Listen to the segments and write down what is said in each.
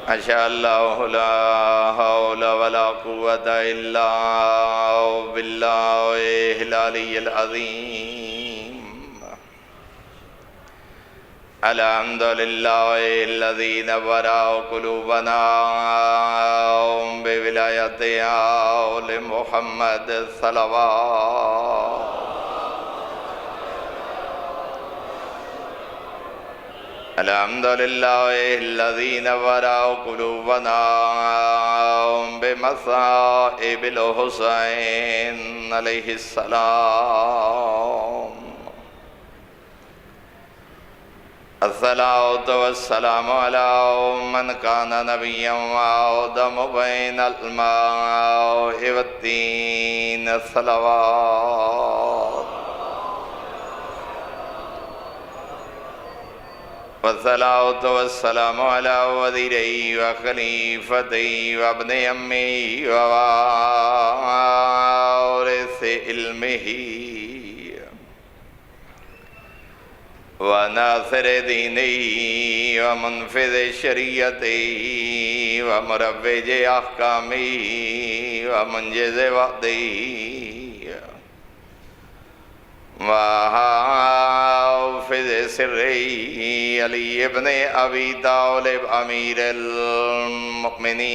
ماشاء اللہ لا حول ولا قوة الا باللہ العلی العظیم الحمد للہ الذی نور قلوبنا بولایت آل محمد صلوات الحمد للہ الذی نور قلوبنا بمصائب الحسین علیہ السلام الصلاة والسلام علی من کان نبیا وآدم بین الماء والتین صلوات والصلاة والسلام علی وزیرہی وخلیفتہی وابن امی ووارث علمہی وناصر دینی ومنفذ شریعتی ومروج احکامی ومنجز وعدی وحافظ سری علی ابن ابی طالب امیر المؤمنین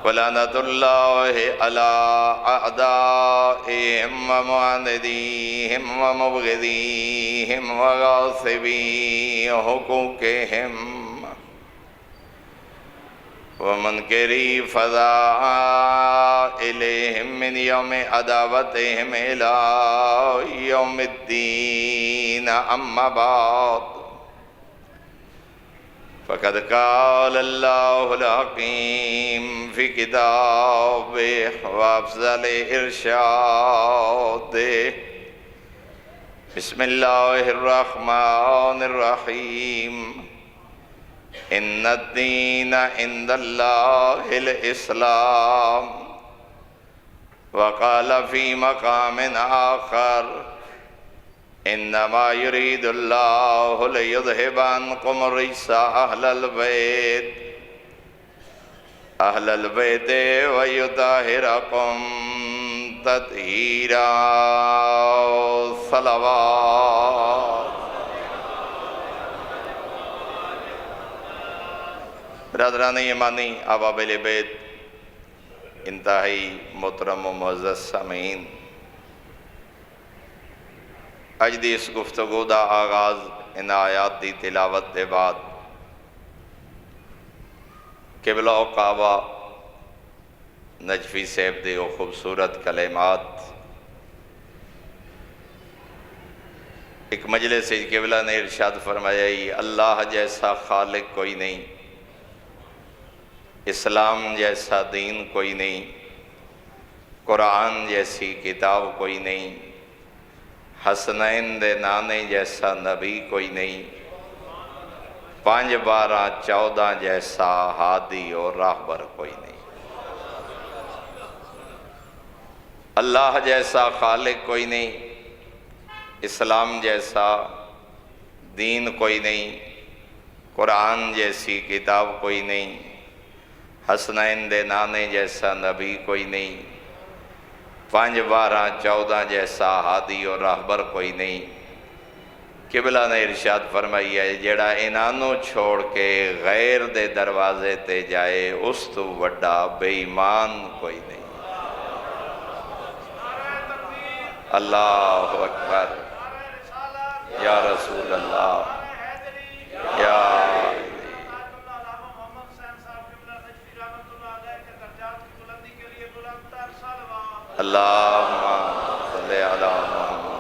ولعنت اللہ علی اعدائہم ومعاندیہم ومبغضیہم وغاصبی حقوقہم ومنکری فضائلہم من یوم عداوتہم الى یوم الدین اما بعد فقد قال اللہ الحکیم فی کتابہ وافضل ارشاد بسم اللہ الرحمن الرحیم ان الدین عند اللہ الاسلام وقال فی مقام آخر انما يريد الله ليذهب عنكم الرجس اهل البيت ويطهركم تطهيرا صلوات برادران ایمانی ابابل بیت انتہائی محترم و معزز سامعین اج دی اس گفتگو دا آغاز ان آیات دی تلاوت دے بعد قبلہ و کعبہ نجفی صاحب دے وہ خوبصورت کلمات ایک مجلس سے قبلہ نے ارشاد فرمایا اللہ جیسا خالق کوئی نہیں، اسلام جیسا دین کوئی نہیں، قرآن جیسی کتاب کوئی نہیں، حسنین دے نانے جیسا نبی کوئی نہیں، 5 12 14 جیسا ہادی اور راہبر کوئی نہیں، اللہ جیسا خالق کوئی نہیں، اسلام جیسا دین کوئی نہیں، قرآن جیسی کتاب کوئی نہیں، حسنین دے نانے جیسا نبی کوئی نہیں، 5 12 14 جیسا ہادی اور راہبر کوئی نہیں۔ قبلہ نے ارشاد فرمائی ہے جیڑا انہوں چھوڑ کے غیر دے دروازے تے جائے اس تو وڈا بے ایمان کوئی نہیں۔ اللہ اکبر، یا رسول اللہ، یا اللہم صلی علی محمد۔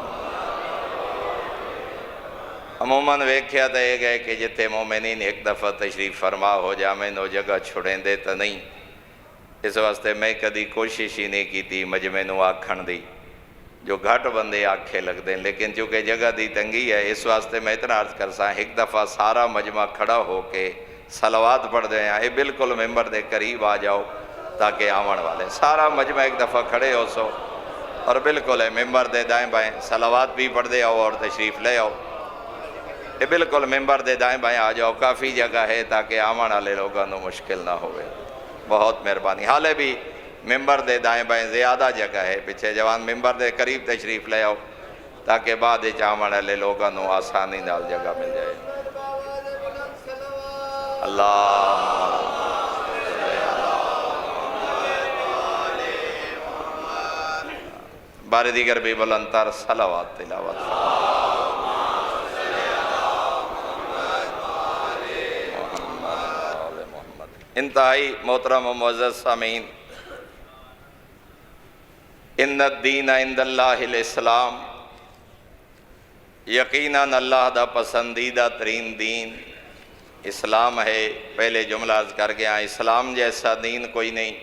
عموماً ویکھیا دے گئے کہ جتے مومنین ایک دفعہ تشریف فرما ہو جامیں نو جگہ چھوڑیں دے تا نہیں، اس واسطے میں کدی کوشش ہی نہیں کی تھی مجمع نو آکھن دی، جو گھٹ بندے آکھے لگ دیں، لیکن چونکہ جگہ دی تنگی ہے اس واسطے میں اتنا عرض کرساں ایک دفعہ سارا مجمع کھڑا ہو کے صلوات پڑھ دیں، اے بالکل ممبر دے قریب آ جاؤ تاکہ آمن والے سارا مجمع ایک دفعہ کھڑے ہو سو اور بالکل ہے ممبر دے دائیں بائیں صلوات بھی پڑھ دے آؤ اور تشریف لے آؤ. یہ بالکل ممبر دے دائیں بائیں آ جاؤ, کافی جگہ ہے تاکہ آمن والے لوگوں کو مشکل نہ ہوئے. بہت مہربانی. حالے بھی ممبر دے دائیں بائیں زیادہ جگہ ہے, پیچھے جوان ممبر دے قریب تشریف لے آؤ تاکہ بعد آمن والے لوگوں کو آسانی نال جگہ مل جائے. اللہ بار دیگر بھی بلندتر صلوات تلاوت. انتہائی محترم و معزز سامعین, ان الدین عند اللہ الاسلام, یقیناً اللہ دا پسندیدہ ترین دین اسلام ہے. پہلے جملہ عرض کر گیا, اسلام جیسا دین کوئی نہیں,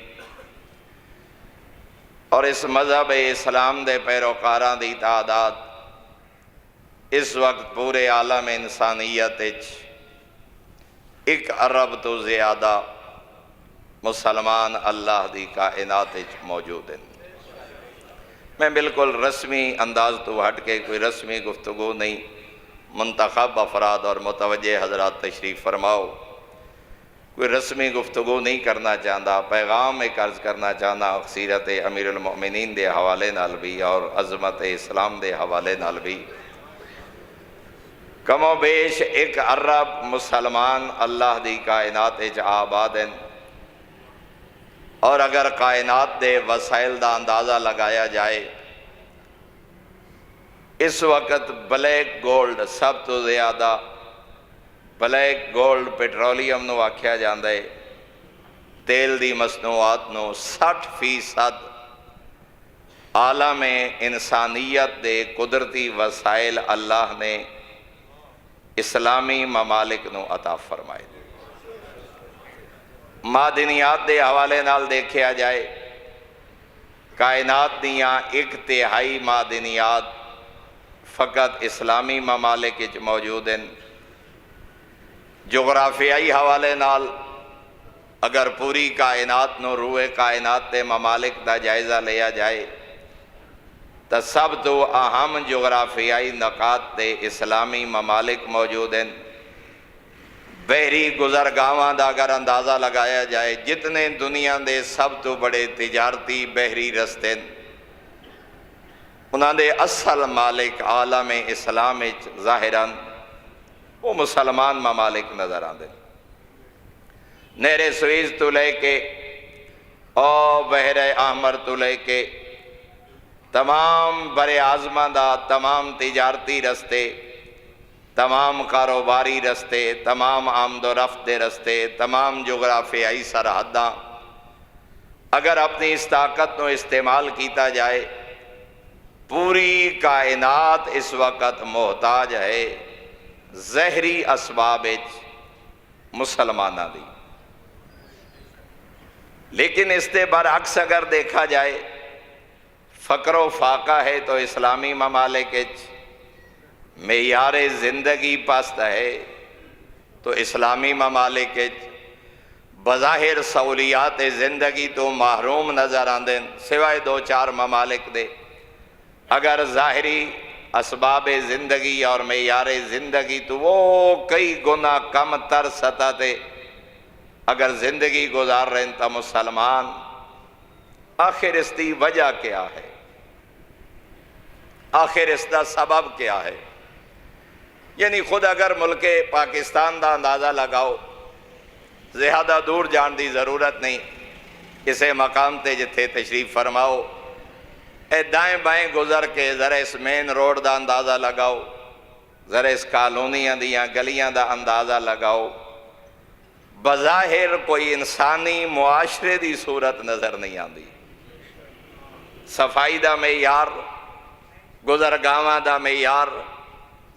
اور اس مذہب اسلام دے پیروکاراں دی تعداد اس وقت پورے عالم انسانیت 1 ارب تو زیادہ مسلمان اللہ دی کائنات موجود ہیں. میں بالکل رسمی انداز تو ہٹ کے کوئی رسمی گفتگو نہیں, منتخب افراد اور متوجہ حضرات تشریف فرماؤ, کوئی رسمی گفتگو نہیں کرنا چاہتا, پیغام ایک عرض کرنا چاہنا سیرت امیر المؤمنین دے حوالے نال بھی اور عظمت اسلام دے حوالے نال بھی. کم و بیش 1 ارب مسلمان اللہ دی کائنات آباد ہیں, اور اگر کائنات دے وسائل دا اندازہ لگایا جائے اس وقت بلیک گولڈ سب تو زیادہ بلیک گولڈ پیٹرولیم نو آکھیا جاندہ ہے, تیل دی مصنوعات نو 60% عالم انسانیت دے قدرتی وسائل اللہ نے اسلامی ممالک نو عطا فرمائے. معدنیات دے حوالے نال دیکھیا جائے کائنات دیاں 1/3 معدنیات فقط اسلامی ممالک موجود ہیں. جغرافیائی حوالے نال اگر پوری کائنات نو روئے کائنات دے ممالک دا جائزہ لیا جائے تو سب تو اہم جغرافیائی نقاط دے اسلامی ممالک موجود ہیں. بحری گزرگاواں دا اگر اندازہ لگایا جائے جتنے دنیا دے سب تو بڑے تجارتی بحری رستے انہاں دے اصل مالک عالم اسلام ظاہراً وہ مسلمان ممالک نظر آندے. نہر سویز تو لے کے اور بحر احمر تو لے کے تمام بر اعظمہ دا تمام تجارتی رستے, تمام کاروباری رستے, تمام آمد و رفت دے رستے, تمام جغرافیائی سرحداں اگر اپنی اس طاقت نو استعمال کیتا جائے پوری کائنات اس وقت محتاج ہے زہری اسباب مسلمانہ دی. لیکن اس دے برعکس اگر دیکھا جائے فقر و فاقہ ہے تو اسلامی ممالک معیار زندگی پست ہے, تو اسلامی ممالک بظاہر سہولیات زندگی تو محروم نظر آندیں سوائے 2-4 ممالک دے. اگر ظاہری اسباب زندگی اور معیار زندگی تو وہ کئی گنا کم تر سطح تے اگر زندگی گزار رہے ہیں تو مسلمان آخر اس دی وجہ کیا ہے, آخر اس دا سبب کیا ہے. یعنی خود اگر ملک پاکستان دا اندازہ لگاؤ, زیادہ دور جان دی ضرورت نہیں, اسے مقام تے جتھے تشریف فرماؤ اے دائیں بائیں گزر کے ذرا اس مین روڈ دا اندازہ لگاؤ, ذرا اس کالونیاں دیاں گلیاں دا اندازہ لگاؤ, بظاہر کوئی انسانی معاشرے دی صورت نظر نہیں آندی. صفائی دا معیار, گزرگاواں دا معیار,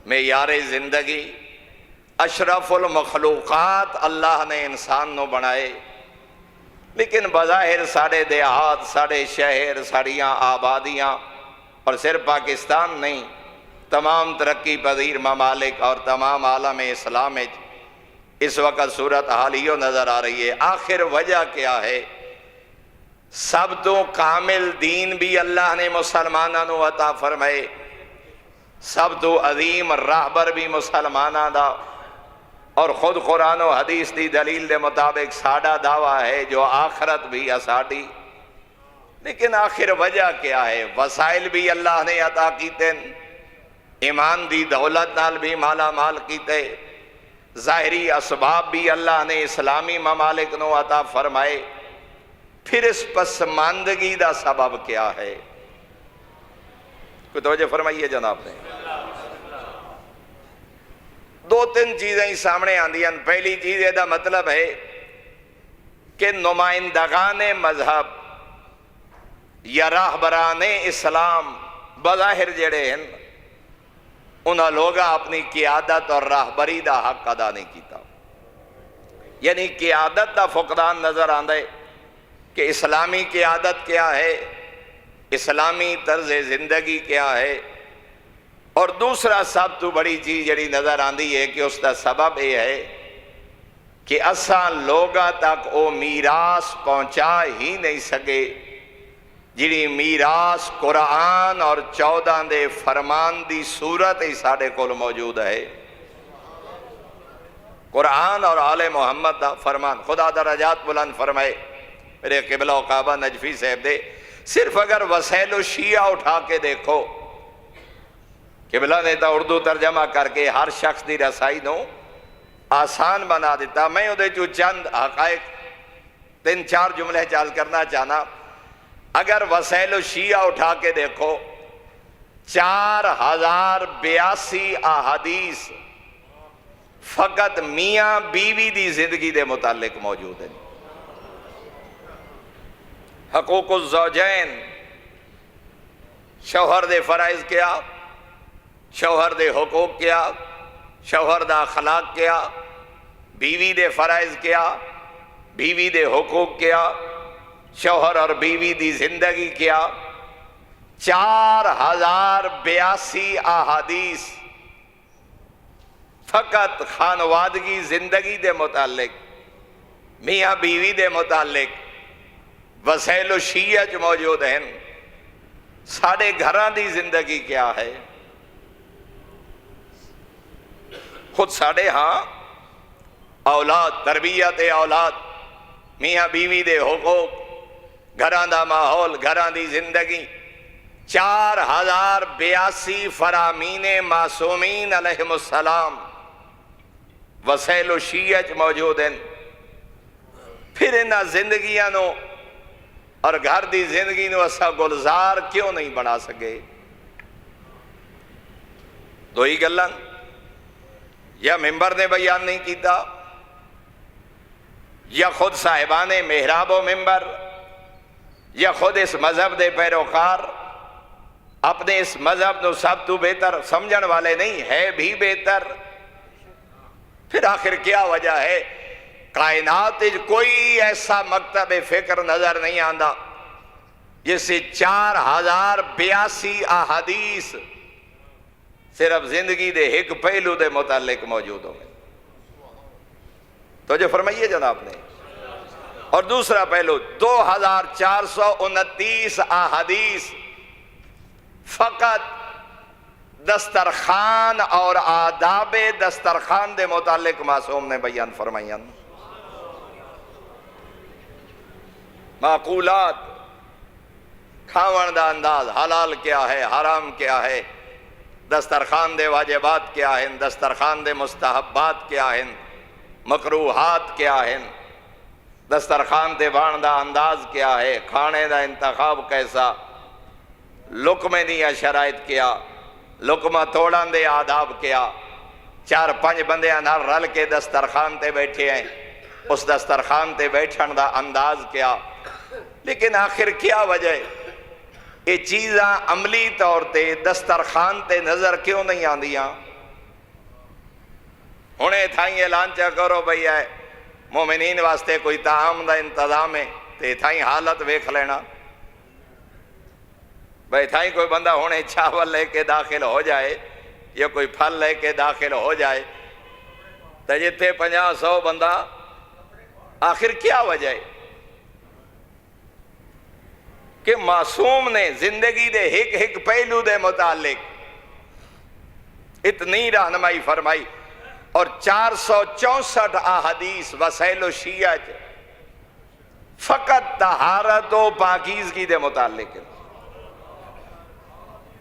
معیار زندگی, اشرف المخلوقات اللہ نے انسان نو بنائے, لیکن بظاہر ساڑھے دیہات, ساڑھے شہر, ساڑھیاں آبادیاں اور صرف پاکستان نہیں تمام ترقی پذیر ممالک اور تمام عالم اسلام اس وقت صورت حالیوں نظر آ رہی ہے. آخر وجہ کیا ہے؟ سب تو کامل دین بھی اللہ نے مسلمانوں نو عطا فرمائے، سب تو عظیم راہبر بھی مسلمانوں دا، اور خود قرآن و حدیث دی دلیل دے مطابق ساڈا دعویٰ ہے جو آخرت بھی اساڈی۔ لیکن آخر وجہ کیا ہے؟ وسائل بھی اللہ نے عطا کیتے، ایمان دی دولت نال بھی مالا مال کیتے، ظاہری اسباب بھی اللہ نے اسلامی ممالک نو عطا فرمائے، پھر اس پسماندگی دا سبب کیا ہے؟ کوئی توجہ فرمائیے جناب نے۔ دو تین چیزیں ہی سامنے آندی ہیں۔ پہلی چیز یہ دا مطلب ہے کہ نمائندگان مذہب یا راہبران اسلام بظاہر جڑے ہیں انہاں لوگاں اپنی قیادت اور راہبری دا حق ادا نہیں کیتا، یعنی قیادت دا فقدان نظر آندے کہ اسلامی قیادت کیا ہے، اسلامی طرز زندگی کیا ہے، اور دوسرا سب تو بڑی چیز جڑی نظر آندی ہے کہ اس دا سبب یہ ہے کہ اساں لوگاں تک او میراث پہنچا ہی نہیں سکے جڑی میراث قرآن اور 14 دے فرمان دی صورت ہی ساڑے کول موجود ہے۔ قرآن اور آل محمد دا فرمان، خدا درجات بلند فرمائے میرے قبلہ و کعبہ نجفی صاحب دے، صرف اگر وسائل و شیعہ اٹھا کے دیکھو، قبلہ نے تا اردو ترجمہ کر کے ہر شخص دی رسائی نو آسان بنا دیتا۔ میں ادھے جو چند حقائق 3-4 جملے چال کرنا چاہنا۔ اگر وسائل و شیعہ اٹھا کے دیکھو 4082 احادیث فقط میاں بیوی دی زندگی دے متعلق موجود ہیں۔ حقوق الزوجین، شوہر دے فرائض کیا، شوہر دے حقوق کیا، شوہر دا اخلاق کیا، بیوی دے فرائض کیا، بیوی دے حقوق کیا، شوہر اور بیوی دی زندگی کیا۔ 4082 احادیث فقط خانوادگی زندگی دے متعلق، میاں بیوی دے متعلق وسائل و شیعہ جو موجود ہیں۔ ساڑھے گھران دی زندگی کیا ہے؟ خود ساڑھے ہاں اولاد، تربیت اولاد، میاں بیوی دے حقوق، گھران دا ماحول، گھران دی زندگی، 4082 فرامین معصومین علیہم السلام وسائل و شیعہ موجود ہیں۔ پھر انہاں زندگیاں نو اور گھر دی زندگی نو اسا گلزار کیوں نہیں بنا سکے؟ دو ہی گلن، یا ممبر نے بیان نہیں کیتا، یا خود صاحبان محراب و ممبر، یا خود اس مذہب دے پیروکار اپنے اس مذہب نو سب تو بہتر سمجھن والے نہیں ہے بھی بہتر۔ پھر آخر کیا وجہ ہے؟ کائنات کوئی ایسا مکتب فکر نظر نہیں آندا جس سے 4082 احادیث صرف زندگی دے ایک پہلو دے متعلق موجود ہوں گے۔ تو جو فرمائیے جناب نے۔ اور دوسرا پہلو 2429 احادیث فقط دسترخوان اور آداب دسترخوان دے متعلق معصوم نے بیان فرمائیاں۔ معقولات، کھاون دا انداز، حلال کیا ہے، حرام کیا ہے، دسترخوان دے واجبات کیا ہیں، دسترخوان دے مستحبات کیا ہیں، مکروہات کیا ہیں، دسترخوان دے بان دا انداز کیا ہے، کھانے دا انتخاب کیسا، لقمے دیا شرائط کیا، لقمہ توڑان دے آداب کیا، 4-5 بندے نال رل کے دسترخوان تے بیٹھے ہیں، اس دسترخوان تے بیٹھن دا انداز کیا۔ لیکن آخر کیا وجہ ہے؟ یہ چیزاں عملی طور تے دسترخوان تے نظر کیوں نہیں آندیاں؟ ہونے تھائیں اعلان چا کرو بھئی ہے مومنین واسطے کوئی طعام دا انتظام ہے، تے تھائیں حالت ویکھ لینا۔ بھئی تھائیں کوئی بندہ ہونے چاول لے کے داخل ہو جائے یا کوئی پھل لے کے داخل ہو جائے تو جتے 50-100 بندہ، آخر کیا وجہ ہے؟ کہ معصوم نے زندگی دے ایک ایک پہلو دے متعلق اتنی رہنمائی فرمائی، اور 464 احادیث وسائل و شیعہ فقط طہارت و پاکیزگی دے متعلق۔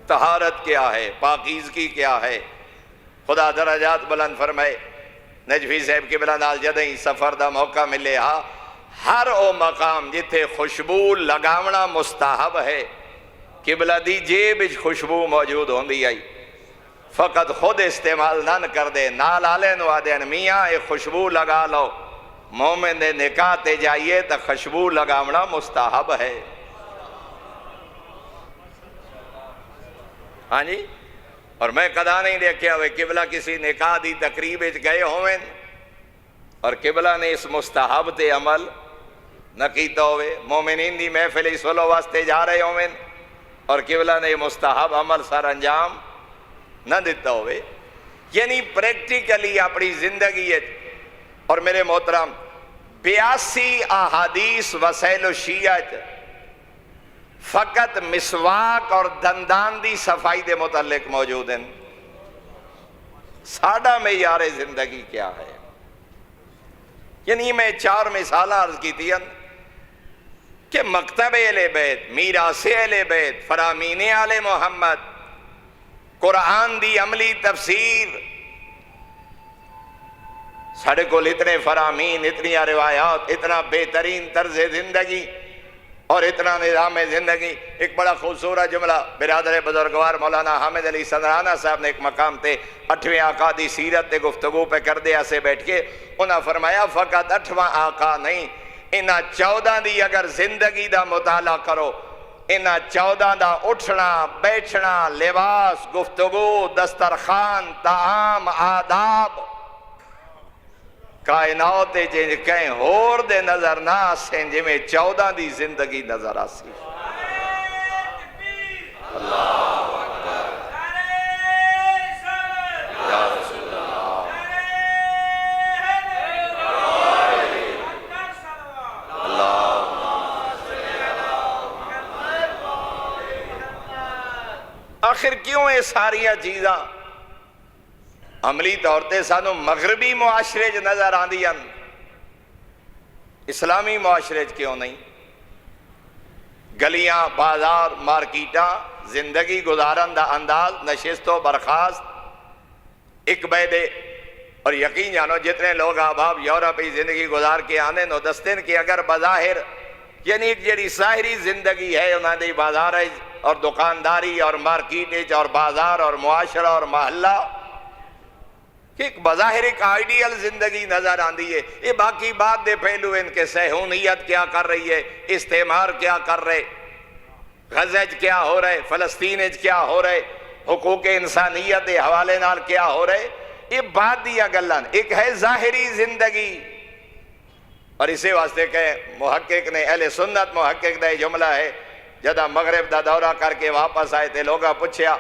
طہارت کیا ہے، پاکیزگی کیا ہے؟ خدا درجات بلند فرمائے۔ نجفی صاحب قبلہ نال جدیں سفر دا موقع ملے ہا، ہر او مقام جتھے خوشبو لگاونا مستحب ہے، قبلہ دی جیب وچ خوشبو موجود ہوندی آئی، فقط خود استعمال نہ کر دے، نال آلے نو آدین میاں ایک خوشبو لگا لو، مومن دے نکاح تے جائیے تا خوشبو لگاونا مستحب ہے۔ ہاں جی، اور میں قدا نہیں دیکھیا ہوئے قبلہ کسی نکاح دی تقریب گئے ہوئے اور قبلہ نے اس مستحب تے عمل نہ کیتا ہوئے، مومنین دی محفل صلح واسطے جا رہے ہوئے اور قبلہ نے مستحب عمل سر انجام نہ دیتا ہوئے، یعنی پریکٹیکلی اپنی زندگی ہے۔ اور میرے محترم 82 احادیث وسائل و شیعہ فقط مسواک اور دندان دی صفائی دے متعلق موجود ہیں۔ ساڈا معیار زندگی کیا ہے؟ یعنی میں 4 مثالیں عرض کی تھی کہ مکتب اہل بیت، میراث اہل بیت، فرامین آل محمد، قرآن دی عملی تفسیر، ساڑھے کو اتنے فرامین، اتنی روایات، اتنا بہترین طرز زندگی اور اتنا نظام زندگی۔ ایک بڑا خوبصورت جملہ برادر بزرگوار مولانا حامد علی سندرانہ صاحب نے ایک مقام تے 8ویں آقا دی سیرت تے گفتگو پہ کر دیا سے بیٹھ کے انہاں فرمایا فقط 8واں آقا نہیں، انہاں 14 دی اگر زندگی دا مطالعہ کرو، انہاں 14 دا اٹھنا بیٹھنا، لباس، گفتگو، دسترخوان، طعام، آداب، کائنات جن کہیں ہور دے نظر نہ آسیں جی میں 14 دی زندگی نظر آسی۔ اللہ اکبر یا رسول اللہ، آخر کیوں یہ ساریاں چیزاں عملی طور تے سانو مغربی معاشرے چ نظر آندیاں، اسلامی معاشرے چ کیوں نہیں؟ گلیاں، بازار، مارکیٹاں، زندگی گزارن دا انداز، نشست و برخاست ایک بیدے، اور یقین جانو جتنے لوگ احباب یورپی زندگی گزار کے آنے نو دستین کہ اگر بظاہر یعنی ایک جڑی ظاہری زندگی ہے انہاں دی بازار اور دکانداری اور مارکیٹ اور بازار اور معاشرہ اور محلہ کہ ایک بظاہر ایک آئیڈیل زندگی نظر آندی ہے، یہ باقی بات دے پہلو ان کے صہیونیت کیا کر رہی ہے، استعمار کیا کر رہے، غزہ کیا ہو رہے، فلسطین کیا ہو رہے، حقوق انسانیت دے حوالے نال کیا ہو رہے، یہ بات دیا گلن ایک ہے ظاہری زندگی۔ اور اسے واسطے کہ محقق نے اہل سنت محقق دا جملہ ہے، جدہ مغرب دا دورہ کر کے واپس آئے تھے لوگا پوچھیا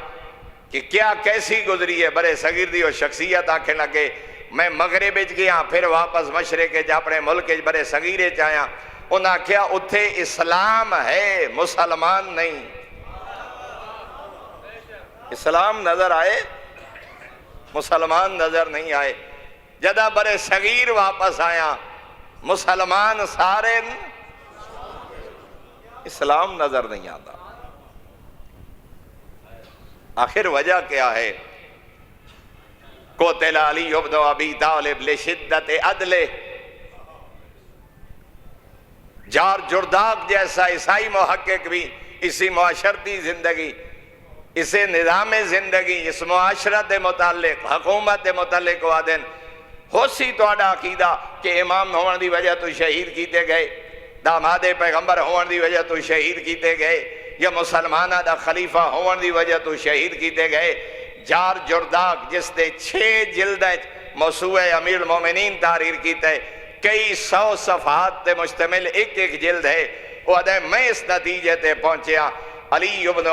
کہ کیا کیسی گزری ہے برے صغیر دی اور شخصیت آنکھیں لگے، میں مغرب گیا پھر واپس مشرق اپنے ملک برے صغیر آیا، انہاں کیا اتھے اسلام ہے مسلمان نہیں، اسلام نظر آئے مسلمان نظر نہیں آئے، جدہ برے صغیر واپس آیا مسلمان سارے اسلام نظر نہیں آتا۔ آخر وجہ کیا ہے؟ قتل علی ابن ابی طالب لشدت عدلہ، جار جرداق جیسا عیسائی محقق بھی اسی معاشرتی زندگی، اسے نظام زندگی، اس معاشرت متعلق، حکومت متعلق وعدن ہو سی توڑا عقیدہ کہ امام ہون دی وجہ تو شہید کیتے گئے، داماد پیغمبر ہون دی وجہ تو شہید کیتے گئے، یا مسلمانہ دا خلیفہ ہون دی وجہ تو شہید کیتے گئے۔ جار جرداق جس دے 6 جلد موسوعہ امیر المومنین تحریر کیتے، کئی 100 صفحات تے مشتمل ایک ایک جلد ہے، وہ ادھے میں اس نتیجے تے پہنچیا علی ابن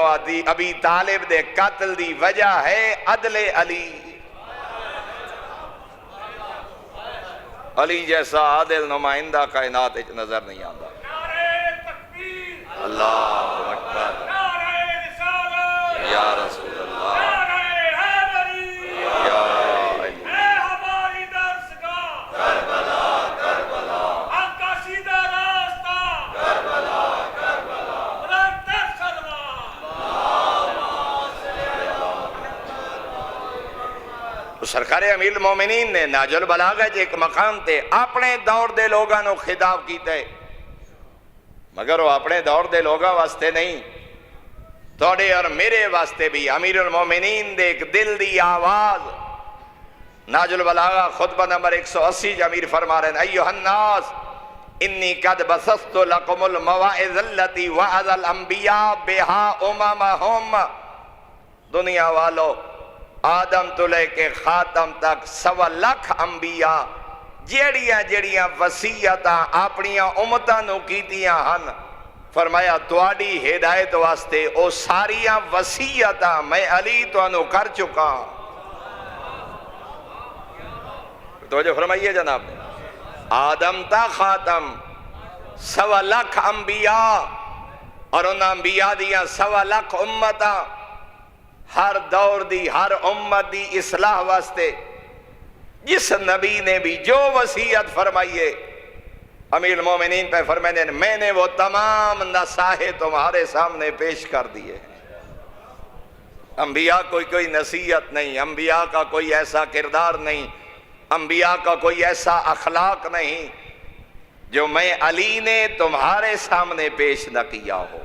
ابی طالب دے قتل دی وجہ ہے عدل علی، علی جیسا عادل نمائندہ کائنات نظر نہیں آتا۔ اللہ یا رسول اللہ یا علی ہماری درسگاہ کربلا کربلا آقا سیدھا راستہ کربلا کربلا مرتب سلمان سرکار امیر المومنین نے ناج البلاغہ ایک مقام تے اپنے دور دے لوگاں نو خطاب کیتا ہے، مگر وہ اپنے دور دے لوگاں واسطے نہیں، توڑے اور میرے واسطے بھی امیر المومنین دے ایک دل دی آواز۔ ناج البلاغہ خطبہ نمبر 180 جو امیر فرما رہے ہیں، ایوہ الناس انی قد بسست لکم المواعظ التي وعظ الانبیاء بها اممہم، دنیا والو آدم تو لے کے خاتم تک 1.25 لاکھ انبیاء جیڑیاں وصیتاں اپنیاں امتاں نو کیتیاں ہن، فرمایا تواڈی ہدایت واسطے او ساریاں وصیتاں میں علی تانوں کر چکا۔ توجہ فرمائیے جناب، آدم تا خاتم 1.25 لاکھ انبیاء اور ان انبیاء دیاں 1.25 لاکھ امتاں، ہر دور دی ہر امت دی اصلاح واسطے جس نبی نے بھی جو وصیت فرمائیے، امیر المومنین پہ فرمائے میں نے وہ تمام نصائح تمہارے سامنے پیش کر دیے۔ انبیاء کوئی نصیحت نہیں، انبیاء کا کوئی ایسا کردار نہیں، انبیاء کا کوئی ایسا اخلاق نہیں جو میں علی نے تمہارے سامنے پیش نہ کیا ہو۔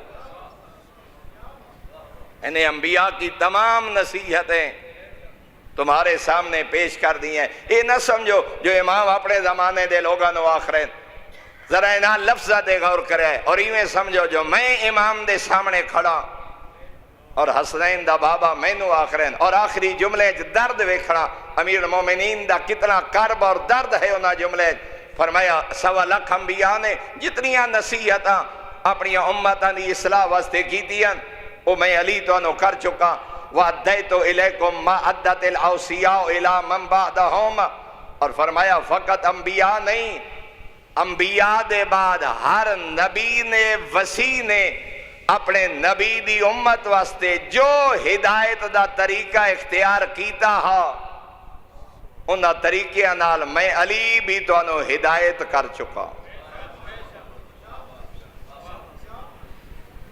انہیں انبیاء کی تمام نصیحتیں تمہارے سامنے پیش کر دی ہیں۔ یہ نہ سمجھو جو امام اپنے زمانے دے لوگاں نو آخرین، ذرا انہاں لفظہ دے غور کرے اور ایویں سمجھو جو میں امام دے سامنے کھڑا اور حسنین دا بابا میں نو آخرین اور آخری جملے درد ویکھڑا، امیر المومنین دا کتنا کرب اور درد ہے انہاں جملے۔ فرمایا 1.25 لاکھ انبیاء نے جتنیاں نصیحتاں اپنی امتاں دی اصلاح واسطے کیتیاں وہ میں علی تو انہوں کر چکا۔ وَعَدَّيْتُ إِلَيْكُمْ مَا عَدَّتِ الْأَوْصِيَاءُ إِلَى مَنْ بَعْدَهُمْ، اور فرمایا فقط انبیاء نہیں، انبیاء دے بعد ہر نبی نے وسیع نے اپنے نبی دی امت واسطے جو ہدایت دا طریقہ اختیار کیتا ہا انہاں طریقے نال میں علی بھی تو انہوں ہدایت کر چکا۔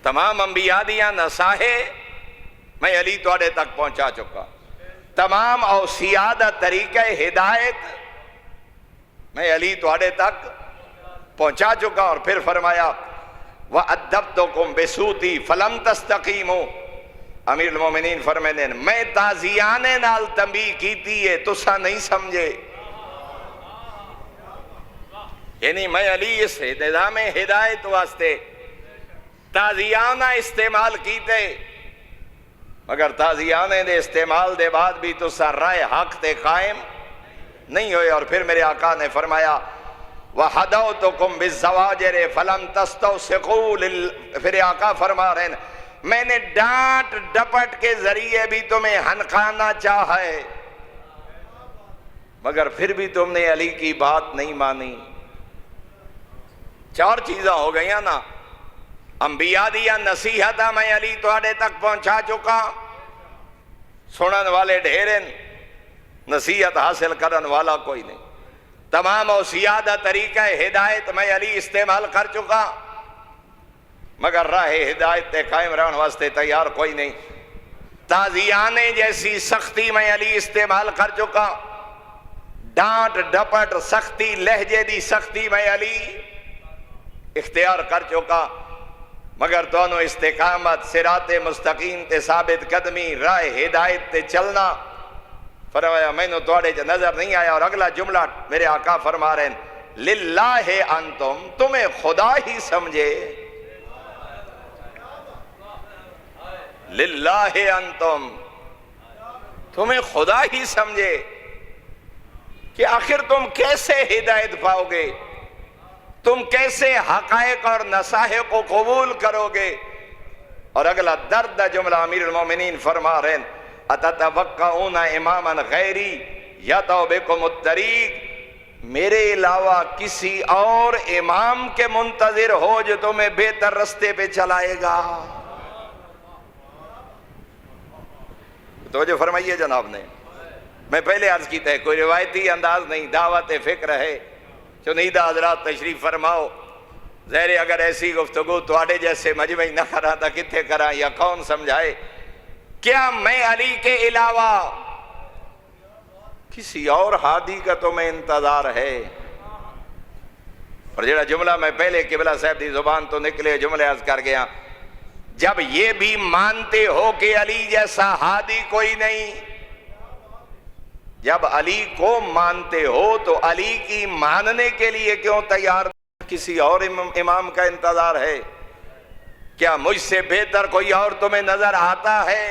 تمام انبیاء دیاں نصائح میں علی توڑے تک پہنچا چکا، تمام اوصیاء دا طریقہ ہدایت میں علی توڑے تک پہنچا چکا۔ اور پھر فرمایا وَأَدَّبْتُكُمْ بِصُوتِي فَلَمْ تَسْتَقِيمُوا، امیر المومنین فرمائے میں تازیانے نال تنبیہ کیتی ہے تسا نہیں سمجھے، یعنی میں علی اس نظام ہدایت واسطے تازیانہ استعمال کیتے، مگر تازیانے دے استعمال دے بعد بھی تو سر رائے حق تے قائم نہیں ہوئے۔ اور پھر میرے آقا نے فرمایا وَحَدَوْتُكُمْ بِالزَّوَاجِرِ فَلَمْ تَسْتَوْسِقُوا، پھر آقا فرما رہے ہیں میں نے ڈانٹ ڈپٹ کے ذریعے بھی تمہیں ہنکانا چاہے، مگر پھر بھی تم نے علی کی بات نہیں مانی۔ 4 چیزیں ہو گئیاں نا، انبیاء دیا نصیحتہ میں علی توڑے تک پہنچا چکا، سنن والے ڈھیرن، نصیحت حاصل کرن والا کوئی نہیں، تمام اوصیاء دا طریقہ ہدایت میں علی استعمال کر چکا، مگر راہ ہدایت تے قائم رہن واسطے تیار کوئی نہیں۔ تازیانے جیسی سختی میں علی استعمال کر چکا، ڈانٹ ڈپٹ سختی لہجے دی سختی میں علی اختیار کر چکا، مگر دونوں استقامت صراط مستقیم تے ثابت قدمی راہ ہدایت تے چلنا، فرمایا میں نے توڑے جو نظر نہیں آیا۔ اور اگلا جملہ میرے آقا فرما رہے ہیں للہ انتم، تمہیں خدا ہی سمجھے، للہ انتم، تمہیں خدا ہی سمجھے کہ آخر تم کیسے ہدایت پاؤ گے، تم کیسے حقائق اور نصائح کو قبول کرو گے۔ اور اگلا درد جملہ امیر المومنین فرما رہے ہیں اتتوقعون اماما غیری یتو بکم الطریق، میرے علاوہ کسی اور امام کے منتظر ہو جو تمہیں بہتر رستے پہ چلائے گا۔ توجہ فرمائیے جناب نے، میں پہلے عرض کیتا ہے کوئی روایتی انداز نہیں، دعوت فکر ہے۔ چنیدہ حضرات تشریف فرماؤ، ظاہر اگر ایسی گفتگو تواڈے جیسے مجمع نہ کرا تھا کتنے کرا یا کون سمجھائے؟ کیا میں علی کے علاوہ کسی اور ہادی کا تمہیں انتظار ہے؟ اور جڑا جملہ میں پہلے قبلہ صاحب دی زبان تو نکلے جملے عرض کر گیا، جب یہ بھی مانتے ہو کہ علی جیسا ہادی کوئی نہیں، جب علی کو مانتے ہو تو علی کی ماننے کے لیے کیوں تیار کسی اور امام کا انتظار ہے؟ کیا مجھ سے بہتر کوئی اور تمہیں نظر آتا ہے؟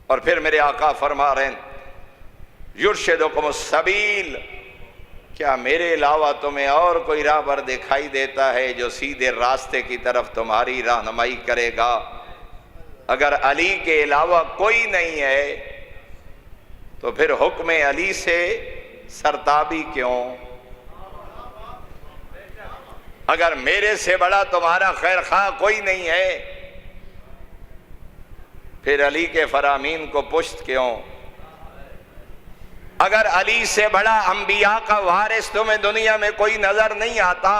اور پھر میرے آقا فرما رہے ہیں یرشدکم السبیل، کیا میرے علاوہ تمہیں اور کوئی راہبر دکھائی دیتا ہے جو سیدھے راستے کی طرف تمہاری رہنمائی کرے گا؟ اگر علی کے علاوہ کوئی نہیں ہے تو پھر حکم علی سے سرتابی کیوں؟ اگر میرے سے بڑا تمہارا خیر خواہ کوئی نہیں ہے پھر علی کے فرامین کو پشت کیوں؟ اگر علی سے بڑا انبیاء کا وارث تمہیں دنیا میں کوئی نظر نہیں آتا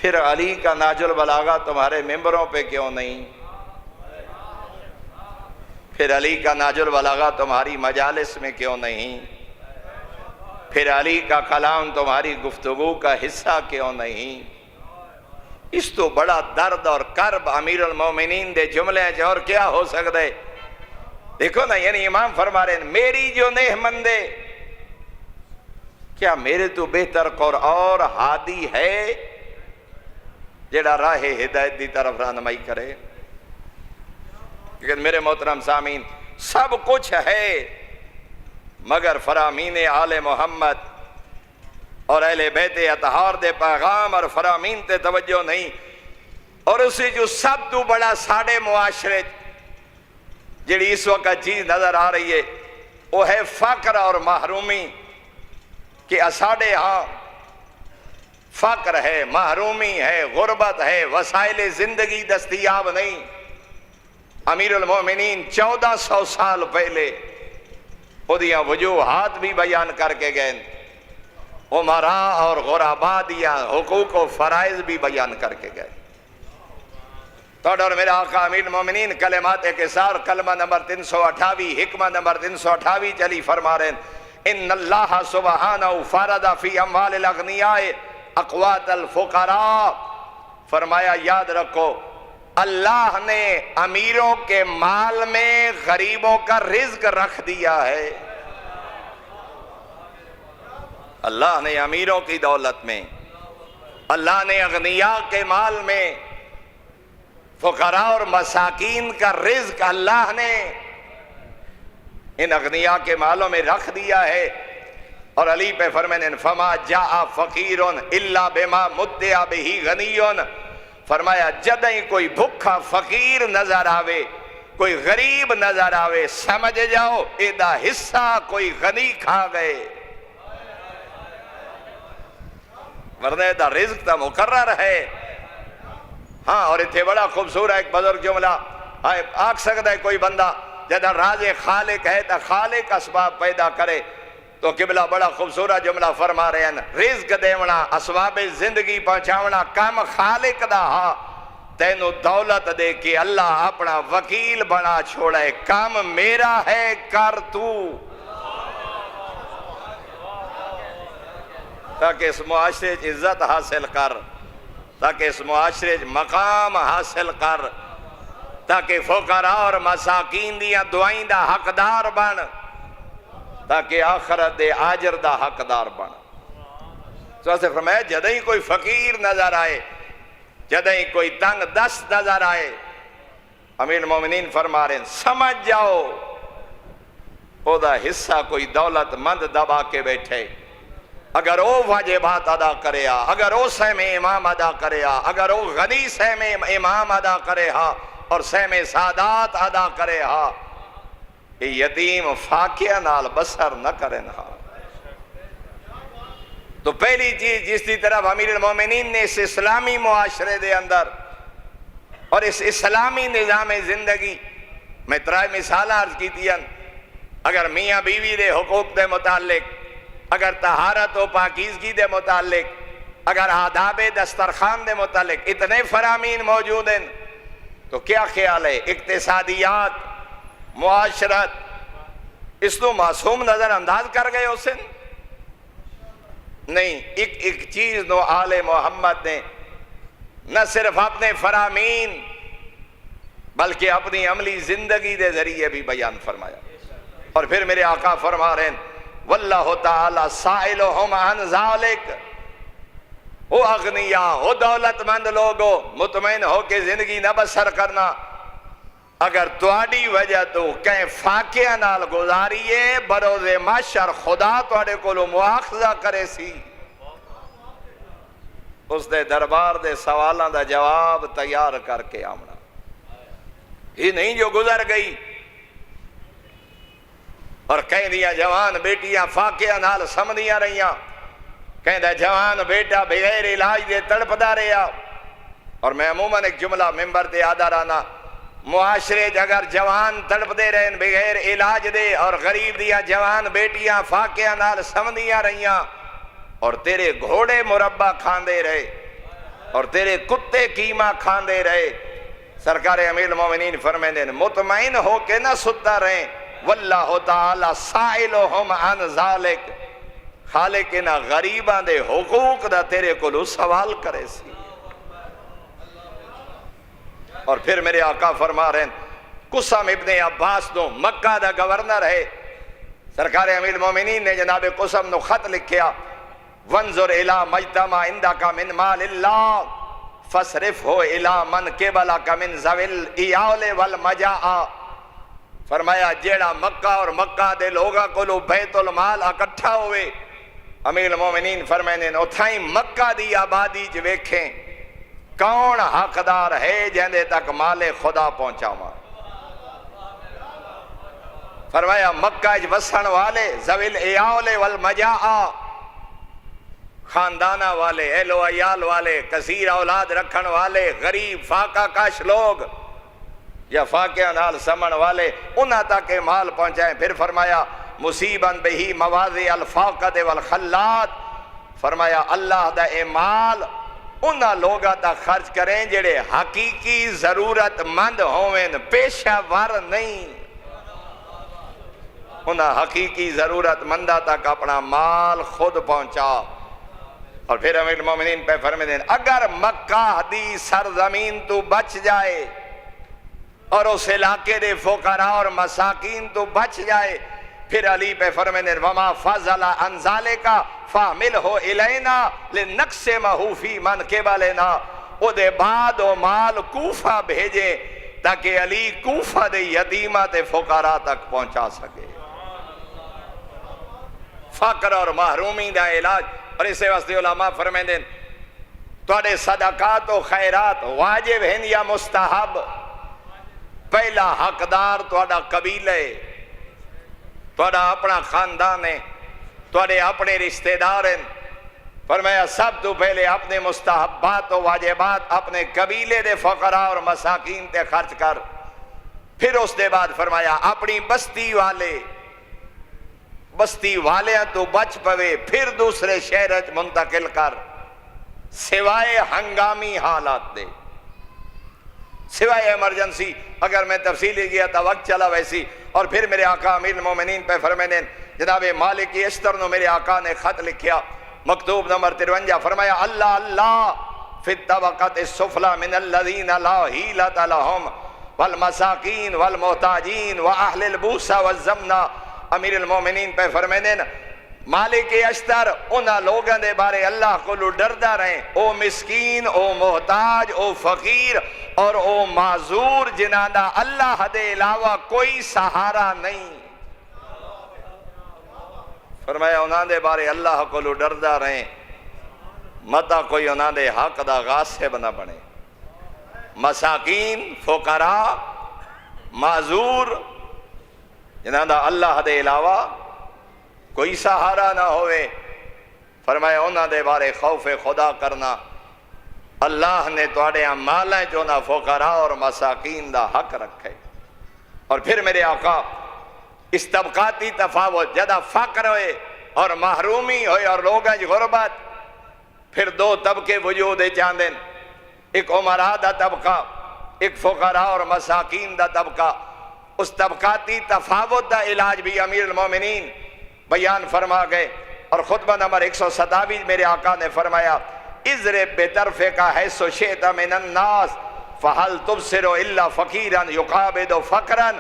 پھر علی کا ناج البلاغہ تمہارے ممبروں پہ کیوں نہیں؟ پھر علی کا ناج البلاغہ تمہاری مجالس میں کیوں نہیں؟ پھر علی کا کلام تمہاری گفتگو کا حصہ کیوں نہیں؟ اس تو بڑا درد اور کرب امیر المومنین دے جملے ہیں اور کیا ہو سکتا ہے؟ دیکھو نا، یعنی امام فرما رہے ہیں میری جو نیہ مندے، کیا میرے تو بہتر کوئی اور ہادی ہے جڑا راہ ہدایت دی طرف رہنمائی کرے؟ لیکن میرے محترم سامعین، سب کچھ ہے مگر فرامین آل محمد اور اہل بیت اطہار دے پیغام اور فرامین تے توجہ نہیں۔ اور اسی جو سب تو بڑا ساڑے معاشرے جڑی اس وقت چیز نظر آ رہی ہے وہ ہے فقر اور محرومی، کہ اساڑے ہاں فقر ہے، محرومی ہے، غربت ہے، وسائل زندگی دستیاب نہیں۔ امیر المومنین 1400 سال پہلے خودیاں وجوہات بھی بیان کر کے گئے، عمراء اور غرباء دیا حقوق و فرائض بھی بیان کر کے گئے۔ تو اور میرا آقا امیر المومنین کلمات قصار کلمہ نمبر 328 حکمہ نمبر 328 چلی فرما رہے ہیں ان اللہ سبحانہ فرض فی اموال الاغنیاء اقوات الفقراء، فرمایا یاد رکھو اللہ نے امیروں کے مال میں غریبوں کا رزق رکھ دیا ہے۔ اللہ نے امیروں کی دولت میں، اللہ نے اغنیاء کے مال میں فقراء اور مساکین کا رزق اللہ نے ان اغنیاء کے مالوں میں رکھ دیا ہے۔ اور علی پہ فرمائیں فما جاء فقیر الا بما متع بہ غنی، فرمایا جدیں کوئی بھکھا فقیر نظر آوے، کوئی غریب نظر آوے، سمجھ جاؤ ایدہ حصہ کوئی غنی کھا گئے، ورنہ ایدہ رزق تا مقرر ہے۔ ہاں، اور اتھے بڑا خوبصورت ایک بزرگ جملہ آکھ سکتا ہے کوئی بندہ جدہ راز خالق ہے تا خالق اسباب پیدا کرے، تو قبلہ بڑا خوبصورت جملہ فرما رہے ہیں رزق دیونا اسباب زندگی پہنچاونا کام خالق دا ہاں، تینو دولت دے کے اللہ اپنا وکیل بنا چھوڑے، کام میرا ہے کر تو، تاکہ اس معاشرے عزت حاصل کر، تاکہ اس معاشرے مقام حاصل کر، تاکہ فقراء اور مساکین دیاں دعائیں دا حقدار بن، تاکہ آخرت دے آجر دا حقدار بن۔ تو اسے فرمایا جدہیں کوئی فقیر نظر آئے، جدہیں کوئی تنگ دست نظر آئے، امیر المومنین فرما رہے ہیں سمجھ جاؤ او دا حصہ کوئی دولت مند دبا کے بیٹھے، اگر او واجبات ادا کرے ہا، اگر او سہم امام ادا کرے ہا، اگر او غنی سہم امام ادا کرے ہا اور سہم سادات ادا کرے ہا، یتیم فاقیہ نال بسر نہ کریں ہا۔ تو پہلی چیز جس کی طرف امیر المومنین نے اس اسلامی معاشرے دے اندر اور اس اسلامی نظام زندگی میں ترائے مثال عرض کی تین، اگر میاں بیوی دے حقوق دے متعلق، اگر طہارت و پاکیزگی دے متعلق، اگر آداب دسترخوان دے متعلق اتنے فرامین موجود ہیں، تو کیا خیال ہے اقتصادیات، معاشرت اس تو معصوم نظر انداز کر گئے اسے؟ نہیں، ایک چیز نو آل محمد نے نہ صرف اپنے فرامین بلکہ اپنی عملی زندگی دے ذریعے بھی بیان فرمایا۔ اور پھر میرے آقا فرما رہے ہیں واللہ تعالی سائلہم عن ذالک، وہ اغنیاء، وہ دولت مند لوگوں مطمئن ہو کے زندگی نہ بسر کرنا، اگر تواڈی وجہ تو کہیں فاقیہ نال گزاریے بروز محشر خدا تواڈے کولو مواخذہ کرے سی، اس دے دربار دے سوالاں دا جواب تیار کر کے آمنا۔ یہ نہیں جو گزر گئی اور کہیں دیا جوان بیٹیاں فاقیہ نال سمدیاں رہیاں، کہیں دا جوان بیٹا بغیر علاج دے تڑپدا رہیا۔ اور میں عموماً ایک جملہ ممبر تے آدھا رانا، معاشرے اگر جوان تڑپ دے رہے بغیر علاج دے اور غریب دیا جوان بیٹیاں فاقیہ نال سمدیاں رہیاں، اور تیرے گھوڑے مربع کھاندے رہے اور تیرے کتے قیمہ کھاندے رہے، سرکار امیر المومنین فرمائیں مطمئن ہو کے نہ ستا رہیں، واللہ تعالی سائلہم عن ذالک، خالق نہ غریباں دے حقوق دا تیرے کو سوال کرے سی۔ اور پھر میرے آقا فرما رہے ہیں قسم ابن عباس نو مکہ دا گورنر ہے، سرکار امیر المومنین نے جناب قسم نو خط لکھیا، وانظر الی مجتمع عندک من مال اللہ فصرفہ الی من قبلک من ذوی الایال والمجاع، فرمایا جیڑا مکہ اور مکہ دے لوگا کو بیت المال اکٹھا ہوئے، امیر المومنین فرمائیں اتھائیں مکہ دی آبادی جو ویکھیں کون حقدار ہے جہندے تک مال خدا پہنچاواں۔ فرمایا مکہ اج وسن والے ذوی الایال والمجاع، خاندانہ والے، اہل و عیال والے، کثیر اولاد رکھن والے، غریب فاقہ کش لوگ یا فاقہ نال سمن والے، انہاں تک مال پہنچائیں۔ پھر فرمایا مصیباً بہی مواضع الفاقد والخلات، فرمایا اللہ دا اے مال انہاں لوگاں تا خرچ کریں جڑے حقیقی ضرورت مند ہوئیں، پیشہ ور نہیں، انہاں حقیقی ضرورت مندہ تک اپنا مال خود پہنچا۔ اور پھر امیر المومنین پہ فرمائیں اگر مکہ دی سرزمین تو بچ جائے اور اس علاقے دے فقراء اور مساکین تو بچ جائے، پھر علی پہ فرمائیں وما فضل عن ذالک فاحملہ الینا لنقسمہ فی من قبلنا، او دے بعد و مال کوفہ بھیجے تاکہ علی کوفہ دے یتیمہ تے فقراء تک پہنچا سکے۔ فقر اور محرومی دا علاج۔ اور اسے واسطے علماء فرمائیں دیں توڑے صدقات و خیرات واجب ہیں یا مستحب؟ پہلا حقدار توڑا قبیلہ ہے، توڑا اپنا خاندان ہے، توڑے اپنے رشتہ دار ہیں۔ فرمایا سب تو پہلے اپنے مستحبات و واجبات اپنے قبیلے دے فقراء اور مساکین تے خرچ کر، پھر اس دے بعد فرمایا اپنی بستی والے تو بچ پوے، پھر دوسرے شہرت منتقل کر، سوائے ہنگامی حالات دے، سوائے ایمرجنسی۔ اگر میں تفصیلی گیا تا وقت چلا ویسی۔ اور پھر میرے آقا امیر المومنین پہ فرمائیں جناب مالک اشتر نو میرے آقا نے خط لکھیا، مکتوب نمبر 53، فرمایا اللہ اللہ فی الطبقۃ السفلی من الذین لا حیلۃ لہم والمساکین والمحتاجین واہل البوس والزمنہ۔ امیر المومنین پہ فرمائیں مالک اشتر انہاں لوگاں دے بارے اللہ کو ڈردہ رہیں، او مسکین، او محتاج، او فقیر اور او معذور جنہاں دا اللہ دے علاوہ کوئی سہارا نہیں۔ فرمایا انہاں دے بارے اللہ کو ڈردہ رہیں، متا کوئی انہاں دے حق دا غاصب نہ بنے۔ مساکین، فقراء، معذور جنہاں دا اللہ دے علاوہ کوئی سہارا نہ ہوئے، فرمایا انہاں دے بارے خوف خدا کرنا۔ اللہ نے توڑے مالیں جو نہ فقراء اور مساکین دا حق رکھے۔ اور پھر میرے آقا اس طبقاتی تفاوت جدہ فقر ہوئے اور محرومی ہوئے اور لوگاں غربت، پھر دو طبقے وجود چاندن، ایک عمراء دا طبقہ، ایک فقراء اور مساکین دا طبقہ۔ اس طبقاتی تفاوت دا علاج بھی امیر المومنین بیان فرما گئے، اور خطبہ نمبر 127 میرے آقا نے فرمایا اضرب بطرفک حیث شئت من الناس فہل تبصر الا فقیرا یقابد فقرا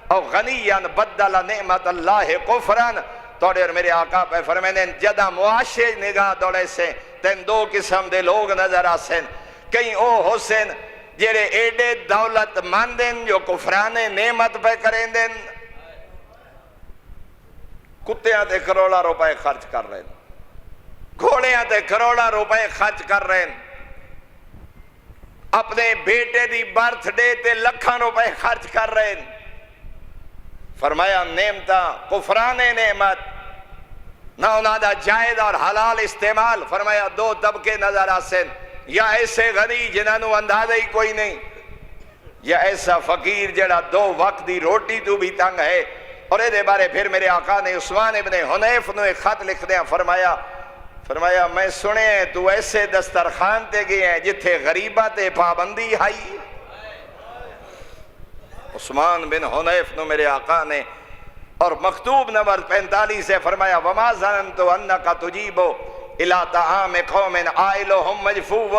او غنیا بدل نعمت اللہ کفرا۔ توڑے اور میرے آقا پہ فرمائنے جدہ معاشرے نگاہ دوڑے سے تین دو قسم دے لوگ نظر آسن، کہیں او حسن جیرے ایڈے دولت مندن جو کفران نعمت پہ کریں دن، کتیاں تے کروڑا روپے خرچ کر رہے ہیں، گھوڑیاں تے کروڑا روپے خرچ کر رہے ہیں، اپنے بیٹے دی برتھ ڈے تے لکھاں روپے خرچ کر رہے ہیں۔ فرمایا نعمتاں کفران نعمت نہ انہاں دا جائز اور حلال استعمال۔ فرمایا دو طبقے نظر آسن، یا ایسے غنی جنہاں نو اندازہ ہی کوئی نہیں، یا ایسا فقیر جڑا دو وقت دی روٹی تو بھی تنگ ہے۔ اور اے دے بارے پھر میرے آقا نے عثمان ابن حنیف نے ایک خط لکھ دیا، فرمایا میں سنے تو ایسے دسترخوان تے گئے ہیں جتھے غریبہ تے پابندی آئی۔ عثمان بن حنیف نے میرے آقا نے، اور مکتوب نمبر 45 سے فرمایا وما ظننت انک تجیب الی طعام قوم عائلہم مجفوف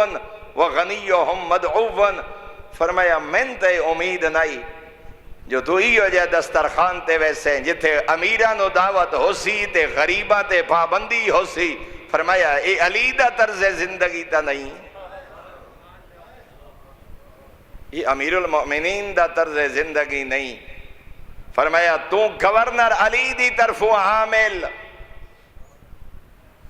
وغنیہم مدعوف۔ فرمایا من تے امید نہیں جو تو ہی ہو جائے دسترخوان تے ویسے جتھے امیران و دعوت ہو سی تے غریبہ تے پابندی ہو سی۔ فرمایا اے علیدہ طرز زندگی تا نہیں، یہ امیر المؤمنین دا طرز زندگی نہیں۔ فرمایا تو گورنر علی دی طرف عامل،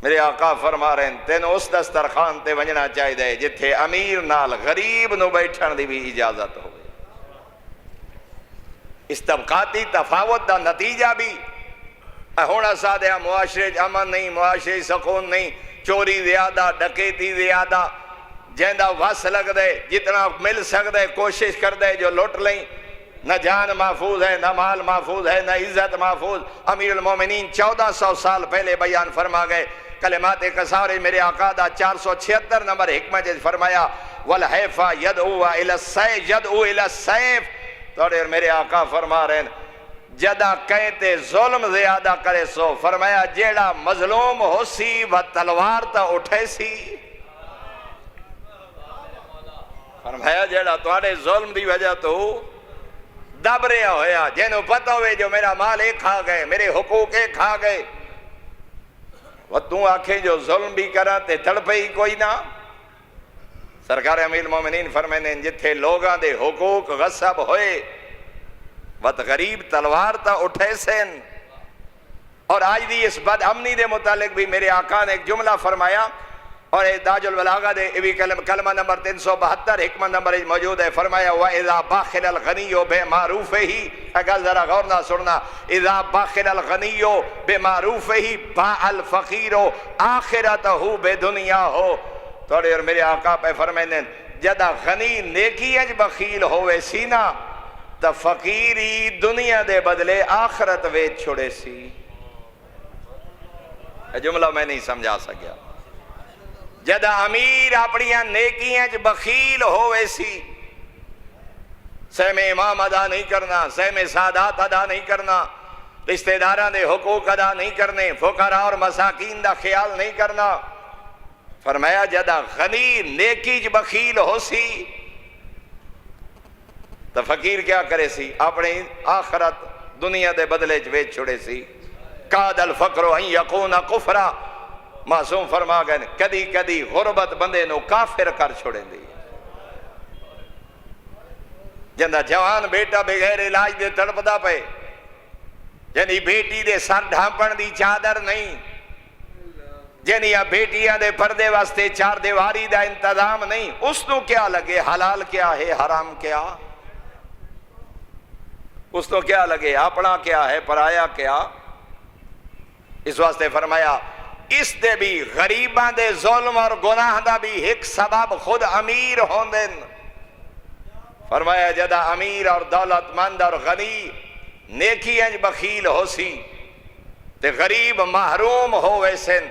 میرے آقا فرما رہے ہیں تین اس دسترخوان تے ونجنا چاہی دے جتھے امیر نال غریب نو بیٹھن دی بھی اجازت ہو۔ اس طبقاتی تفاوت دا نتیجہ بھی ہونا سادہ معاشرے امن نہیں، معاشرے سکون نہیں، چوری زیادہ، ڈکیتی زیادہ، جہندہ وس لگ دے جتنا مل سک دے کوشش کر دے جو لوٹ لیں، نہ جان محفوظ ہے، نہ مال محفوظ ہے، نہ عزت محفوظ۔ امیر المومنین 1400 سال پہلے بیان فرما گئے کلمات قصار میرے آقا دا 476 نمبر حکمہ جیسے فرمایا وَالْحَيْفَ يَدْعُوَ إِلَى السَّيْفِ۔ توڑے اور میرے آقا فرما رہے ہیں جدہ کہتے ظلم زیادہ کرے سو، فرمایا جیڑا مظلوم ہو سی و تلوار تا اٹھے سی۔ فرمایا جیڑا توڑے ظلم دی وجہ تو دب رہا ہویا، جنہوں پتہ ہوئے جو میرا مال ایک کھا گئے، میرے حقوق ایک کھا گئے، وہ تو آنکھیں جو ظلم بھی کراتے تڑپے ہی کوئی نہ۔ سرکار امیر المومنین فرمائنے جتھے لوگاں دے حقوق غصب ہوئے وقت غریب تلوار تا اٹھے سن۔ اور آج دی اس بد امنی دے متعلق بھی میرے آقا نے ایک جملہ فرمایا، اور تاج البلاغہ دے کلمہ نمبر 372 حکمہ نمبر موجود ہے۔ فرمایا وَإِذَا بَاخِلَ الْغَنِيُّ بِمَعْرُوفِهِ، اگر ذرا غور نہ سننا، اِذَا بَاخِلَ الْغَنِيُّ بِمَعْرُوفِهِ بَاعَ الْفَقِيرُ آخِرَتَهُ بِدُنْيَاهُ۔ توڑے اور میرے آقا پہ فرمائنے جدہ غنی نیکی اج بخیل ہوئے سینا تا فقیری دنیا دے بدلے آخرت ویچ چھوڑے سی۔ جملہ میں نہیں سمجھا سکیا۔ جدہ امیر اپنیاں نیکیاں اج بخیل ہوئے سی، سہم امام ادا نہیں کرنا، سہم سادات ادا نہیں کرنا، رشتہ داراں دے حقوق ادا نہیں کرنے، فقراء اور مساکین دا خیال نہیں کرنا۔ فرمایا جدہ غنی نیکی ج بخیل ہو سی تو فقیر کیا کرے سی؟ اپنی آخرت دنیا دے بدلے ویچ چھوڑے سی۔ قاد الفقر ان یکون کفرا، معصوم فرما گئے کدی کدی غربت بندے نو کافر کر چھوڑیں دی۔ جندہ جوان بیٹا بغیر علاج دے تڑپدا پے، جنہی بیٹی دے سر ڈھانپن دی چادر نہیں، جنہی بیٹیاں دے پردے واسطے چار دیواری دا انتظام نہیں، اس نو کیا لگے حلال کیا ہے حرام کیا؟ اس نو کیا لگے اپنا کیا ہے پرایا کیا؟ اس واسطے فرمایا اس دے بھی غریباں دے ظلم اور گناہ دا بھی ایک سبب خود امیر ہوندن. فرمایا جدا امیر اور دولت مند اور غنی نیکی انج بخیل ہو سی تے غریب محروم ہو ویسن.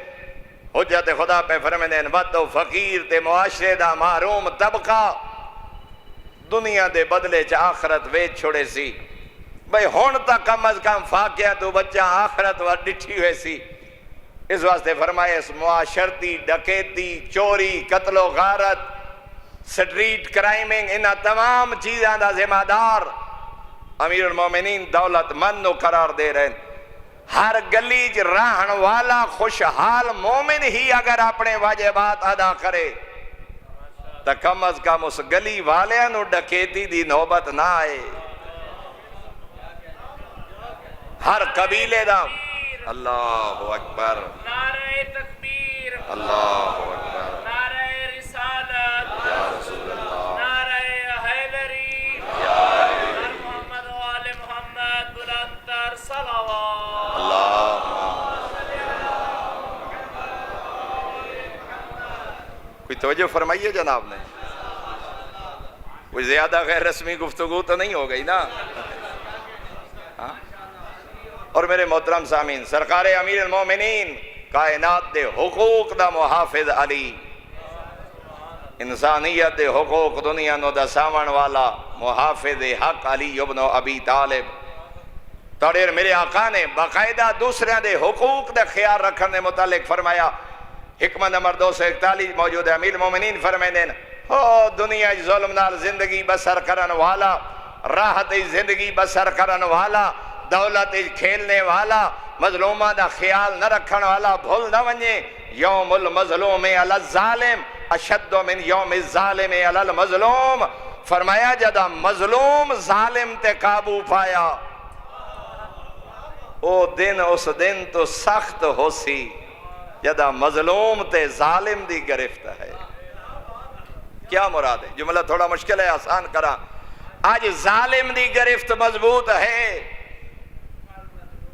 حجت خدا پہ فرمائن ود فقیر تے معاشرے دا محروم طبقہ دنیا دے بدلے چ آخرت ویچ چھوڑے سی. بھئی ہون تا کم از کم فاقیہ تو بچہ آخرت ور ڈٹھی ہوئے سی. اس واسطے فرمائے اس معاشرتی ڈکیتی چوری قتل و غارت سٹریٹ کرائمنگ انہا تمام چیزاں دا ذمہ دار امیر المومنین دولت مند قرار دے رہے ہیں. ہر گلیج رہن والا خوشحال مومن ہی اگر اپنے واجبات ادا کرے تو کم از کم اس گلی والے نو ڈکیتی دی نوبت نہ آئے. ہر قبیلے دا اللہ اکبر نعرہ تکبیر اللہ اکبر نعرہ رسالت یا رسول اللہ نعرہ حیدری یا نعرہ محمد و آل محمد بلندر صلوات. اللہ. کوئی توجہ فرمائیے جناب نے. کوئی زیادہ غیر رسمی گفتگو تو نہیں ہو گئی نا. اور میرے محترم سامعین سرکار امیر المومنین کائنات دے حقوق دا محافظ علی انسانیت دے حقوق دنیا نو دا سامان والا محافظ حق علی ابن ابی طالب. توڑیر میرے آقا نے باقاعدہ دوسرے دے حقوق دے خیال رکھنے متعلق فرمایا. حکمت نمبر 241 موجود ہے. امیر المومنین فرمائیں او دنیا ظلم نال زندگی بسر کرن والا راحت زندگی بسر کرن والا دولت کھیلنے والا مظلومہ دا خیال نہ رکھن والا بھول نہ ونجے یوم المظلوم علی الظالم اشد من یوم الظالم علی المظلوم. فرمایا جدا مظلوم ظالم تے قابو پایا او دن اس دن تو سخت ہو سی جدا مظلوم تے ظالم دی گرفت ہے. کیا مراد ہے؟ جملہ تھوڑا مشکل ہے آسان کرا. آج ظالم دی گرفت مضبوط ہے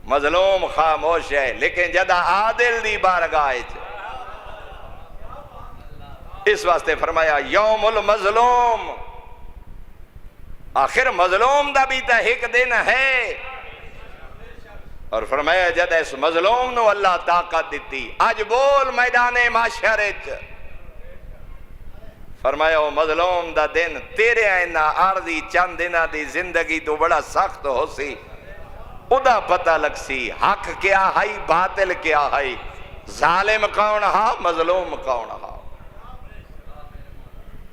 مظلوم خاموش ہے لیکن جدا عادل دی بارگاہ اس واسطے فرمایا یوم المظلوم. آخر مظلوم دا بھی تا ایک دن ہے اور فرمایا جدا اس مظلوم نو اللہ طاقت دیتی آج بول میدان معاشرت. فرمایا وہ مظلوم دا دن تیرے اینا عارضی چند دنہ دی زندگی تو بڑا سخت ہو سی. ادا پتہ لگ سی حق کیا ہے باطل کیا ہے ظالم کون ہا مظلوم کون ہا.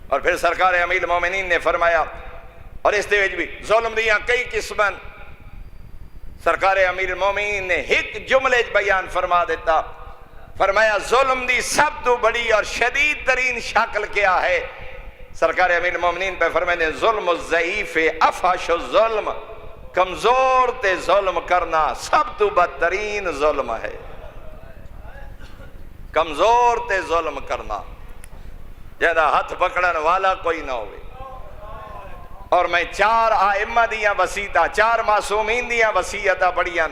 اور پھر سرکار امیر المومنین نے فرمایا اور اس دیوج بھی ظلم دیاں کئی قسمن سرکار امیر المومنین نے ایک جملے بیان فرما دیتا. فرمایا ظلم دی سب تو بڑی اور شدید ترین شکل کیا ہے. سرکار امیر المومنین پہ فرمائے ظلم الضعیف افحش الظلم. کمزور تے ظلم کرنا سب تو بدترین ظلم ہے. کمزور تے ظلم کرنا جیدہ ہاتھ پکڑن والا کوئی نہ ہوئے. اور میں 4 آئمہ دیاں وسیعتہ 4 معصومین دیاں وسیعتہ پڑھیاں.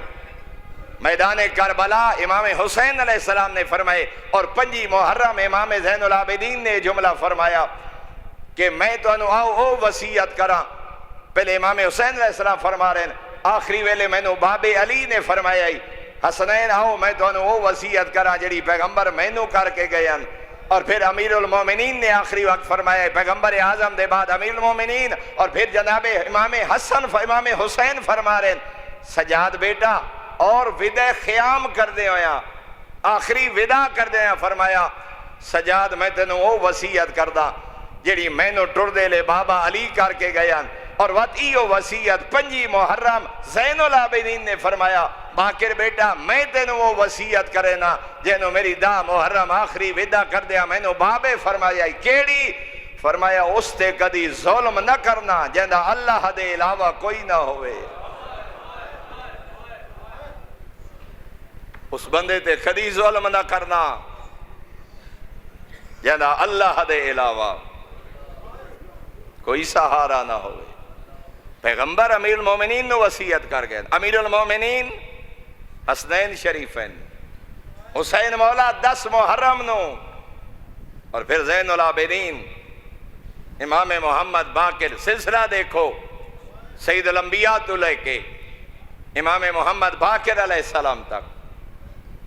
میدان کربلا امام حسین علیہ السلام نے فرمائے اور 5 محرم امام زین العابدین نے جملہ فرمایا کہ میں تو انہوں آؤ وسیعت کراں. پہلے امام حسین علیہ السلام فرما رہے ہیں آخری ویلے میں نے باب علی نے فرمایا حسنین آؤ میں تو انہوں وسیعت کراں جڑی پیغمبر میں نے کر کے گئے. اور پھر امیر المومنین نے آخری وقت فرمایا پیغمبر اعظم دے بعد امیر المومنین. اور پھر جناب امام حسین فرما رہے ہیں سجاد بیٹا اور ودع خیام کر دے ہویا آخری ودع کر دے ہویا. فرمایا سجاد میں تینوں وہ وسیعت کردہ جڑی میں نے ٹر دے لے بابا علی کر کے گیا. اور وطیو وسیعت 5 محرم زین العابدین نے فرمایا باکر بیٹا میں تینوں وہ وسیعت کرے نا جنہوں میری دا محرم آخری ودع کر دیا. میں نے بابے فرمایا کیڑی؟ فرمایا اس تے کدی ظلم نہ کرنا جہاں اللہ دے علاوہ کوئی نہ ہوئے. اس بندے تے کدی ظلم نہ کرنا جہاں اللہ دے علاوہ کوئی سہارا نہ ہوئے. پیغمبر امیر المومنین نے وصیت کر گئے. امیر المومنین حسنین شریفین حسین مولا 10 محرم نو، اور پھر زین العابدین امام محمد باقر، سلسلہ دیکھو سید الانبیاء تو لے کے امام محمد باقر علیہ السلام تک،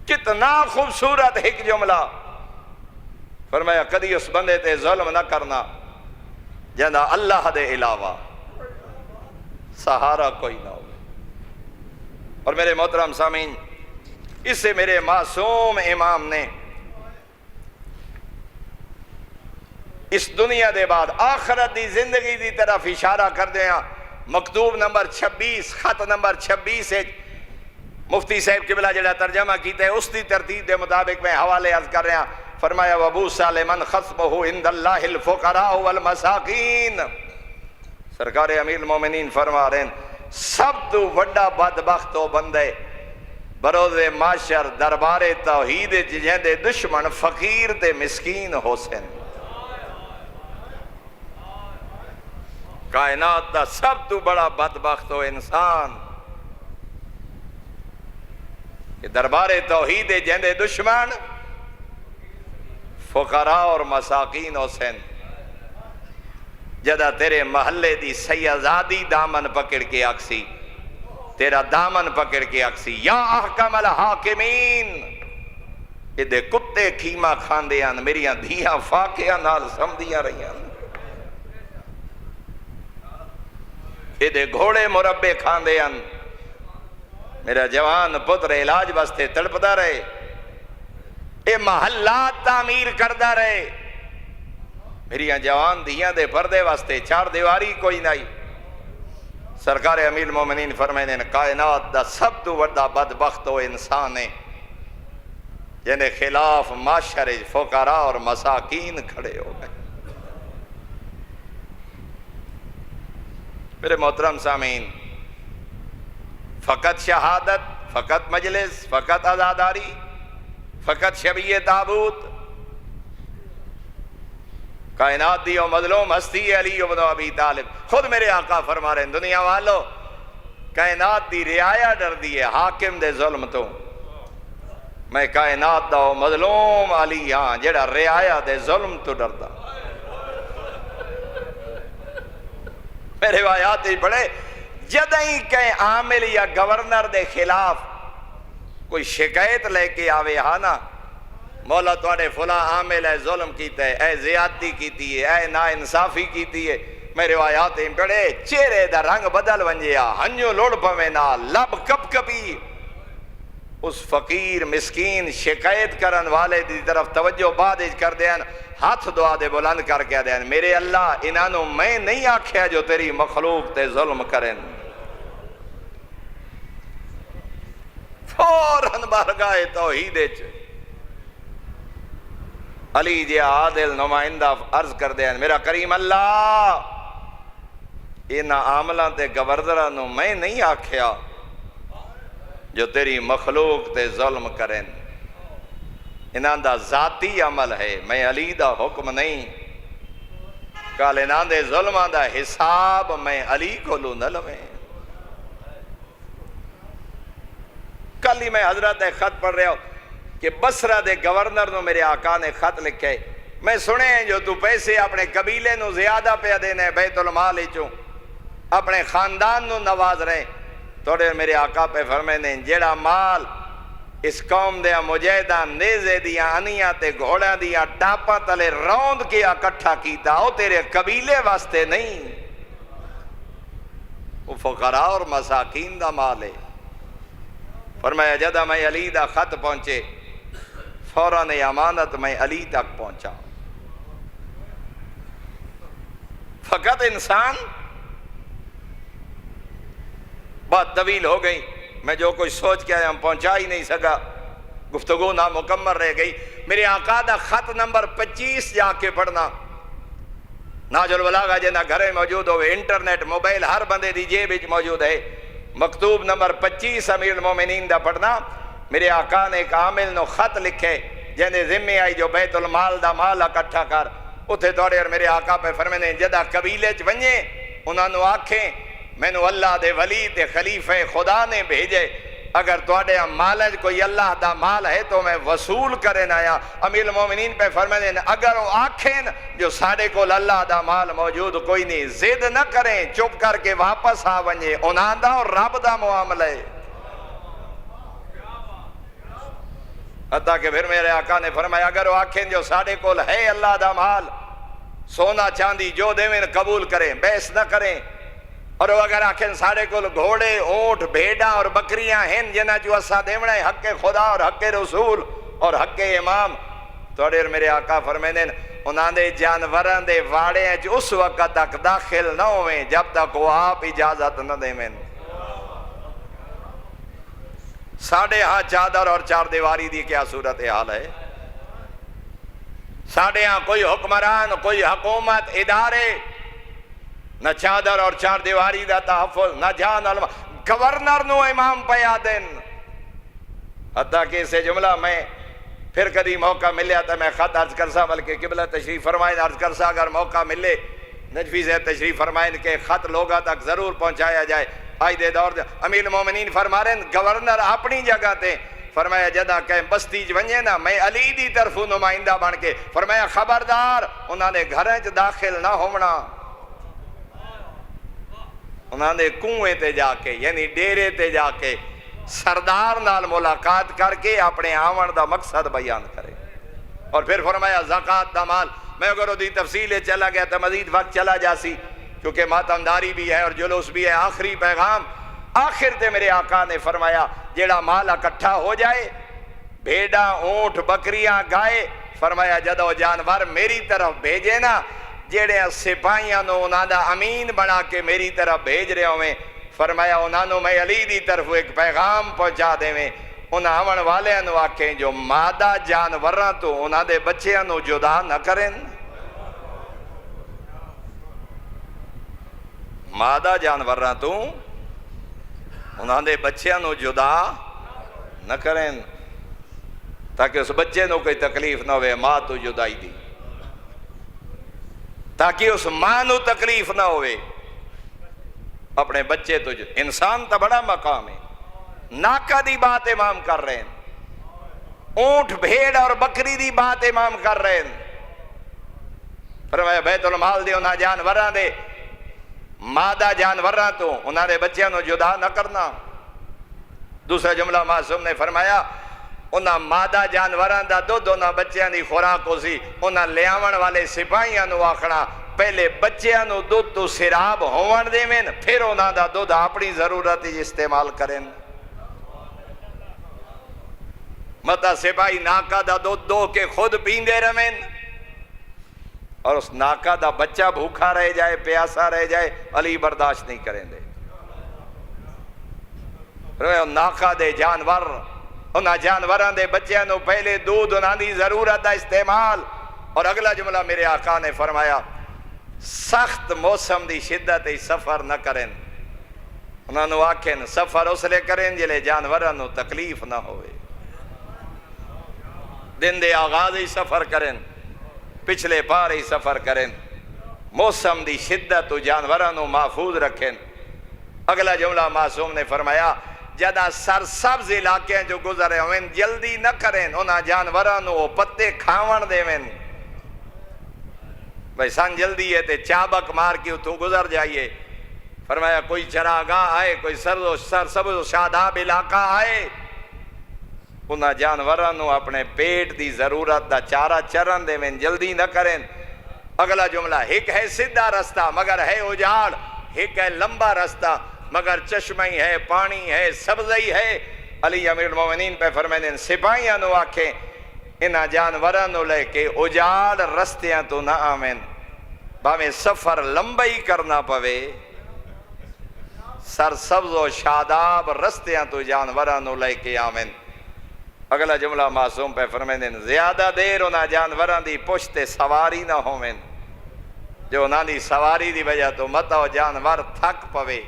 کتنا خوبصورت ایک جملہ فرمایا، کدی اس بندے تے ظلم نہ کرنا جنہا اللہ دے علاوہ سہارا کوئی نہ ہو۔ اور میرے محترم سامعین، اس سے میرے معصوم امام نے اس دنیا دے بعد آخرت دی زندگی دی طرف اشارہ کر دیا۔ مکتوب نمبر 26، خط نمبر 26 ہے، مفتی صاحب قبلہ جڑا ترجمہ کیتا ہے اس دی ترتیب دے مطابق میں حوالے عرض کر رہا۔ فرمایا وَابُو سالمن خصمہ عند اللہ الفقراء والمساکین، سرکار امیر المومنین فرما رہے ہیں سب تو وڈا بدبخت و بندے بروز معاشر دربار توحید جہندے دشمن فقیر تے مسکین حسین، کائنات دا سب تو بڑا بدبخت و انسان کہ دربار توحید جہندے دشمن فقراء اور مساکین حسین، جدہ تیرے محلے دی سیازادی دامن پکڑ کے آکسی، تیرا دامن پکڑ کے آکسی یا احکم الحاکمین، ادھے کتے کھیما کھاندیاں میریاں دھیاں فاقیاں نال سمدیاں رہیاں، ادھے گھوڑے مربے کھاندیاں، میرا جوان پتر علاج بستے تڑپدا رہے، اے محلات تعمیر کردہ رہے، میریاں جوان دھیاں دے پردے واسطے چار دیواری کوئی نہیں۔ سرکار امیر المومنین فرمائے نے کائنات دا سب تو وڈا بدبخت و انسان ہے جنہیں خلاف معاشر فقراء اور مساکین کھڑے ہو گئے۔ میرے محترم سامعین، فقط شہادت، فقط مجلس، فقط عزاداری، فقط شبیہ تابوت، کائنات دی و مظلوم ہستی علی بن ابی طالب، خود میرے آقا فرما رہے ہیں دنیا والو کائنات دی رعایا ڈر دی ہے حاکم دے ظلم تو، میں کائنات دا و مظلوم علی ہاں جڑا رعایا دے ظلم تو ڈردا۔ میرے روایات ہی پڑھے جدہیں کہیں عامل یا گورنر دے خلاف کوئی شکایت لے کے آوے ہانا، مولا تواڈے فلاں عامل ہے ظلم کیتا ہے، اے زیادتی کیتی ہے، اے نا انصافی کیتی ہے، میرے روایات ہی پڑھے چہرے دا رنگ بدل ونجیا، ہنجو لوڑ پوینا، لب کپ کپی، اس فقیر مسکین شکایت کرن والے دی طرف توجہ بادج کر دین، ہاتھ دعا دے بلند کر کے دین، میرے اللہ انہوں میں نہیں آکھیا جو تیری مخلوق تے ظلم کریں، فوراً بارگاہ توحید علی جی عادل نمائندہ عرض کر دیں میرا کریم اللہ انہاں عاملان تے گوردران نو میں نہیں آکھیا جو تیری مخلوق تے ظلم کریں، انہاں دا ذاتی عمل ہے، میں علی دا حکم نہیں، کال انہاں دے ظلمان دا حساب میں علی کو لوں نہ لویں۔ کل ہی میں حضرت خط پڑھ رہا ہوں کہ بصرہ دے گورنر نو میرے آقا نے خط لکھے، میں سنے ہیں جو تو پیسے اپنے قبیلے نو زیادہ پہ دینے بیت المال چوں اپنے خاندان نو نواز رہے، توڑے میرے آقا پہ فرمینے جیڑا مال اس قوم دیا مجاہدہ نیزے دیا انیاں تے گھوڑا دیا ٹاپا تلے روند کیا کٹھا کیتا ہو تیرے قبیلے واسطے نہیں، وہ فقراء اور مساکین دا مال ہے۔ فرمایا جدہ میں علی دا خط پہنچے فوراً امانت میں علی تک پہنچا، فقط انسان بات طویل ہو گئی، میں جو کوئی سوچ کے آیا ہم پہنچا ہی نہیں سکا، گفتگو نامکمل رہ گئی۔ میرے آقا دا خط نمبر 25 جا کے پڑھنا، ناج البلاغہ جنہ گھرے موجود ہوئے، انٹرنیٹ موبائل ہر بندے دی جیب وچ موجود ہے، مکتوب نمبر 25 امیر المومنین دا پڑھنا۔ میرے آقا نے ایک عامل نو خط لکھے جنہیں ذمہ آئی جو بیت المال دا مال اکٹھا کر، اتھے دوڑے اور میرے آقا پہ فرمینے جدہ قبیلے چ ونجے انہاں نو آکھیں میں نو اللہ دے ولی تے خلیفہ خدا نے بھیجے، اگر توڑے مال ہے کوئی اللہ دا مال ہے تو میں وصول کریں آیا. امیر المومنین پہ فرمائے اگر وہ آکھیں جو ساڑے کو اللہ دا مال موجود کوئی نہیں زد نہ کریں چپ کر کے واپس آ ونجے انہاں دا اور رب دا معاملہ ہے. حتیٰ کہ پھر میرے آقا نے فرمایا اگر وہ آکھیں جو ساڑے کو ہے اللہ دا مال سونا چاندی جو دیویں قبول کریں بیس نہ کریں. اور اگر آکھیں ساڑے کو گھوڑے اونٹ بھیڑا اور بکریاں ہیں جنہ جو اسا دیونا ہے حق خدا اور حق رسول اور حق امام توڑے میرے آقا فرمائیں انہاں دے جانوران دے واڑے ہیں جو اس وقت تک داخل نہ ہوئیں جب تک وہ آپ اجازت نہ دیں. ساڑھے ہاں چادر اور چار دیواری دی کیا صورتحال ہے. ساڑھے ہاں کوئی حکمران کوئی حکومت ادارے نہ چادر اور چار دیواری دا تحفظ نہ جان علم گورنر نو امام پیا دن. حتیٰ کہ اسے جملہ میں پھر کدی موقع ملیا تھا میں خط عرض کرسا بلکہ قبلہ تشریف فرمائیں عرض کرسا اگر موقع ملے نجفی سے تشریف فرمائیں کہ خط لوگا تک ضرور پہنچایا جائے. آئی دے دور دے امیر المومنین فرما رہے ہیں گورنر اپنی جگہ تے فرمایا جدہ کہیں بستی ونجے نا میں علی دی طرف نمائندہ بن کے فرمایا خبردار انہوں نے گھریں چ داخل نہ ہونا. انہوں نے کنویں تے جا کے یعنی ڈیرے تے جا کے سردار نال ملاقات کر کے اپنے آون دا مقصد بیان کرے. اور پھر فرمایا زکاة دا مال میں اگر دی تفصیل چلا گیا تو مزید وقت چلا جاسی کیونکہ ماتمداری بھی ہے اور جلوس بھی ہے. آخری پیغام آخر تے میرے آقا نے فرمایا جیڑا مال اکٹھا ہو جائے بھیڑا اونٹ بکریاں گائے فرمایا جدو جانور میری طرف بھیجے نا جیڑے سپاہیاں نو انہاں دا امین بنا کے میری طرف بھیج رہے ہوئے فرمایا انہاں نو میں علی دی طرف ایک پیغام پہنچا دے میں انہاں آون والے نو آکھیں جو مادہ جانوراں تو انہاں دے بچیاں نو جدا نہ کریں. مادہ جانوراں تو انہاں دے بچیاں نو جدا نہ کریں تاکہ اس بچے نو کوئی تکلیف نہ ہوئے. ماں تو جدائی دی تاکہ اس ماں نو تکلیف نہ ہوئے اپنے بچے تو انسان تا بڑا مقام ہے. ناکہ دی بات امام کر رہے ہیں اونٹ بھیڑ اور بکری دی بات امام کر رہے ہیں. فرمایا بیت المال دے انہاں جانوراں دے مادہ جانوراں تو انہاں دے بچیاں نو جدا نہ کرنا. دوسرا جملہ معصوم نے فرمایا انہاں مادہ جانوراں دا دودھ انہاں بچیاں دی خوراک ہو سی انہاں لیاون والے سپاہیاں نو آکھنا پہلے بچیاں نو دودھ تو سراب ہون دے میں پھر انہاں دا دودھ اپنی ضرورت استعمال کریں. متا سپاہی ناکہ دا دودھ دو کے خود پیندے رہیں اور اس ناکہ دا بچہ بھوکا رہ جائے پیاسا رہ جائے علی برداشت نہیں کریں دے. ناکہ دے جانور انہاں جانوراں دے بچیاں نو پہلے دودھ انہاں دی ضرورت دا استعمال. اور اگلا جملہ میرے آقا نے فرمایا سخت موسم دی شدت سفر نہ کریں. انہاں نو آکھیں سفر اس لئے کریں جلے جانوراں نو تکلیف نہ ہوئے. دن دے آغاز ہی سفر کریں پچھلے پار ہی سفر کریں موسم دی شدت تو جانوراں نو محفوظ رکھیں. اگلا جملہ معصوم نے فرمایا جدہ سرسبز علاقے جو گزرے ہوئیں جلدی نہ کریں انہاں جانوراں نو پتے کھاون دے میں بھئی سان جلدی ہے تے چابک مار کے تو گزر جائیے. فرمایا کوئی چراگاہ آئے کوئی سرسبز و شاداب علاقہ آئے انہاں جانوراں نو اپنے پیٹ دی ضرورت دا چارہ چرن دے میں جلدی نہ کریں. اگلا جملہ ایک ہے سیدھا رستہ مگر ہے اجاڑ ایک ہے لمبا رستہ مگر چشمہی ہے پانی ہے سبزی ہے. علی امیر المومنین پہ فرمائیں سپاہیاں نو آکھیں انہاں جانوراں نو لے کے اجاڑ رستیاں تو نہ آمین باویں سفر لمبائی کرنا پوے سرسبز و شاداب رستیاں تو جانوراں نو لے کے آمین. اگلا جملہ معصوم پہ فرمائیں زیادہ دیر انہاں جانوراں دی پشت سواری نہ ہومیں جو انہاں دی سواری دی وجہ تو متا جانور تھک پوے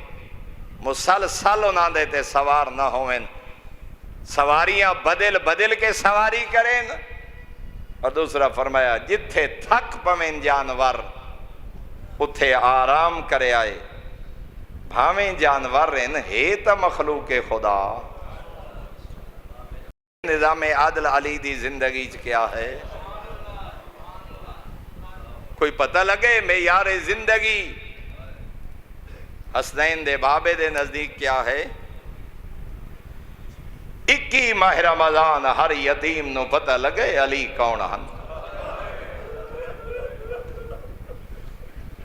مسلسل انہاں دے تے سوار نہ ہوئیں. سواریاں بدل بدل کے سواری کریں. اور دوسرا فرمایا جتھے تھک پویں جانور اتھے آرام کرے آئے بھاویں جانور رہن ہے تا مخلوق خدا نظام عادل علی دی زندگی کیا ہے؟ کوئی پتہ لگے معیار زندگی حسنین دے بابے دے نزدیک کیا ہے؟ 21 ماہ رمضان ہر یتیم نو پتہ لگے علی کون ہن۔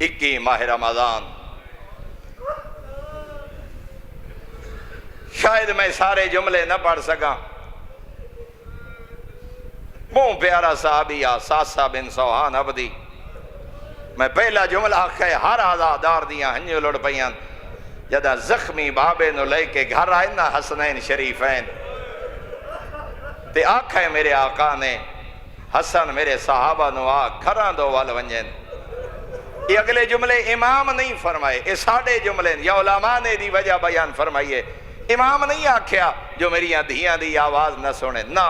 21 ماہ رمضان شاید میں سارے جملے نہ پڑھ سکا، منہ پیارا صحابی ساسا بن سوہان عبدی، میں پہلا جملہ آکھے ہر آزادار دیاں ہنجو لڑ پیاں جدہ زخمی بابے نو لے کے گھر آئے نا حسنین شریفین تے آکھے میرے آقا نے حسن میرے صحابہ نو گھران دو وال ونجن۔ یہ اگلے جملے امام نہیں فرمائے، یہ ساڑھے جملے یا علماء نے دی وجہ بیان فرمائیے۔ امام نہیں آکھیا جو میری دھیاں دی آواز نہ سنے، نہ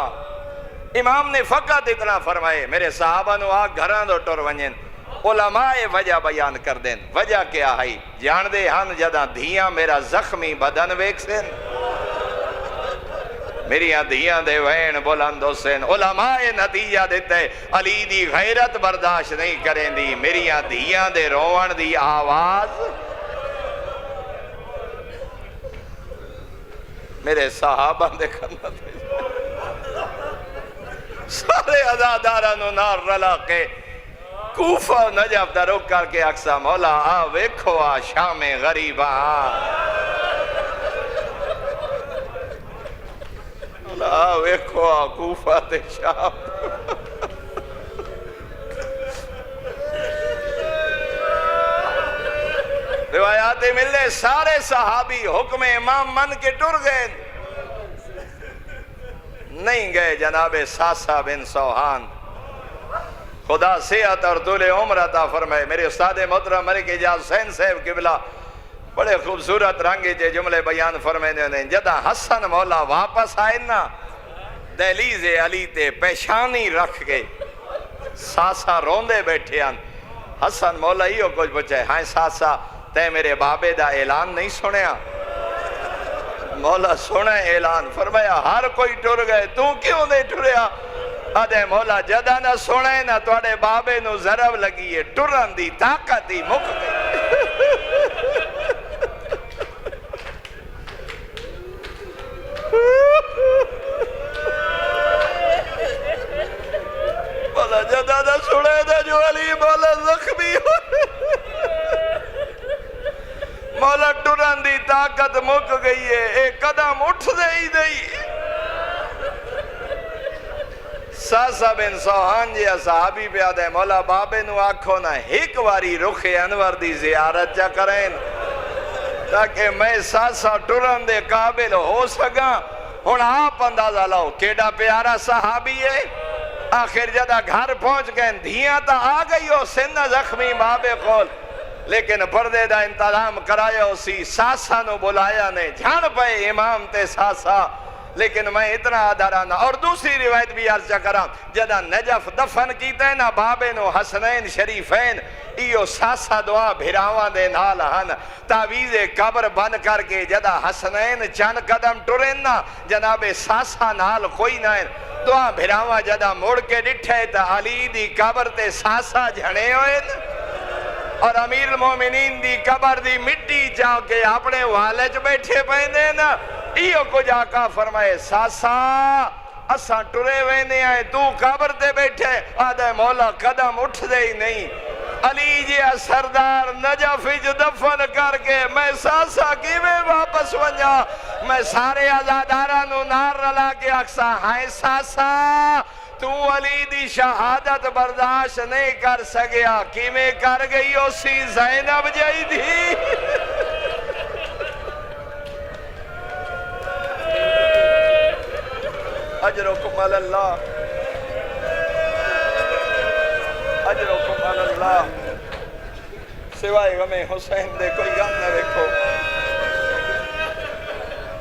امام نے فقط اتنا فرمائے میرے صحابہ نو گھران دو ٹور ونجن۔ علماء وجہ بیان کر دیں، وجہ کیا ہے؟ جان دے ہن جدہ دھیاں میرا زخمی بدن ویک سن، میری دھیاں دے وین بلندو سن۔ علماء نتیجہ دیتے علی دی غیرت برداشت نہیں کریں دی، میری دھیاں دے روان دی آواز میرے صحابہ دے کھنا دے سارے عزادارانو نار رلا کے کوفہ نجف دا رک کر کے اقصا مولا آ ویکھو آ شام غریب آ مولا آ ویکھو آ کوفہ تے شام روایات ملے سارے صحابی حکم امام من کے ٹر گئے، نہیں گئے جناب ساسا بن سوہان۔ خدا صحت اور طول عمر عطا فرمائے۔ میرے استاد محترم ملک اجاز حسین صاحب قبلہ بڑے خوبصورت رنگی جے جملے بیان فرمائے نے جدہ حسن مولا واپس آئے نا دہلیز علی تے پیشانی رکھ گئے، ساسا روندے بیٹھے ہیں۔ حسن مولا ہیو کچھ پوچھے، ہاں ساسا تے میرے بابے دا اعلان نہیں سنیا؟ مولا سنے اعلان، فرمایا ہر کوئی ٹر گئے تو کیوں نہیں ٹریا؟ آدھے مولا جدہ نہ سنے نہ توڑے بابے نو ضرب لگی ہے، ٹرن دی طاقت ہی مک گئی۔ مولا جدہ نہ سنے نہ جو علی مولا زخمی ہو، مولا ٹرن دی طاقت مک گئی ہے، ایک قدم اٹھ دے ہی نہیں۔ ساسا بن سوہان جی صحابی پہ آدھے مولا بابے نو آکھو نا ایک واری رخ انور دی زیارت چا کریں تاکہ میں ساسا ٹرن دے قابل ہو سکا۔ ہن آپ اندازہ لاؤ کیڑا پیارا صحابی ہے۔ آخر جدہ گھر پہنچ گئے دھیاں تا آ گئی ہو سن زخمی بابے قول، لیکن پردے دا انتظام کرایا اسی ساسا نو بلایا نے جھان پہ امام تے ساسا، لیکن میں اتنا آدھارانا۔ اور دوسری روایت بھی عرض کرا جدہ نجف دفن کیتے نا بابے نو حسنین شریفین ایو ساسا دعا بھراواں دے نال ہن، تعویز قبر بن کر کے جدہ حسنین چند قدم ٹرین نا جناب ساسا نال کوئی نہ دعا بھراواں جدہ موڑ کے ڈٹھے تا علی دی قبر تے ساسا جھنے ہوئے اور امیر المومنین دی قبر دی مٹی جاؤ کے اپنے والج بیٹھے پہنے نا ایو کو جا کا فرمائے ساسا اساں ٹرے وینے آئے تو قبر تے بیٹھے آدھے مولا قدم اٹھ دے ہی نہیں۔ علی جی سردار نجف دفن کر کے میں ساسا کی میں واپس ونجا، میں سارے آزادارانو نار رلا کے اکسا ہائے ساسا تو علی دی شہادت برداشت نہیں کر سکیا، کی میں کر گئی اسی زینب جائی دی۔ اجرکم اللہ، اجرکم اللہ، سوائے غم حسین دے کوئی غم نہ رکھو۔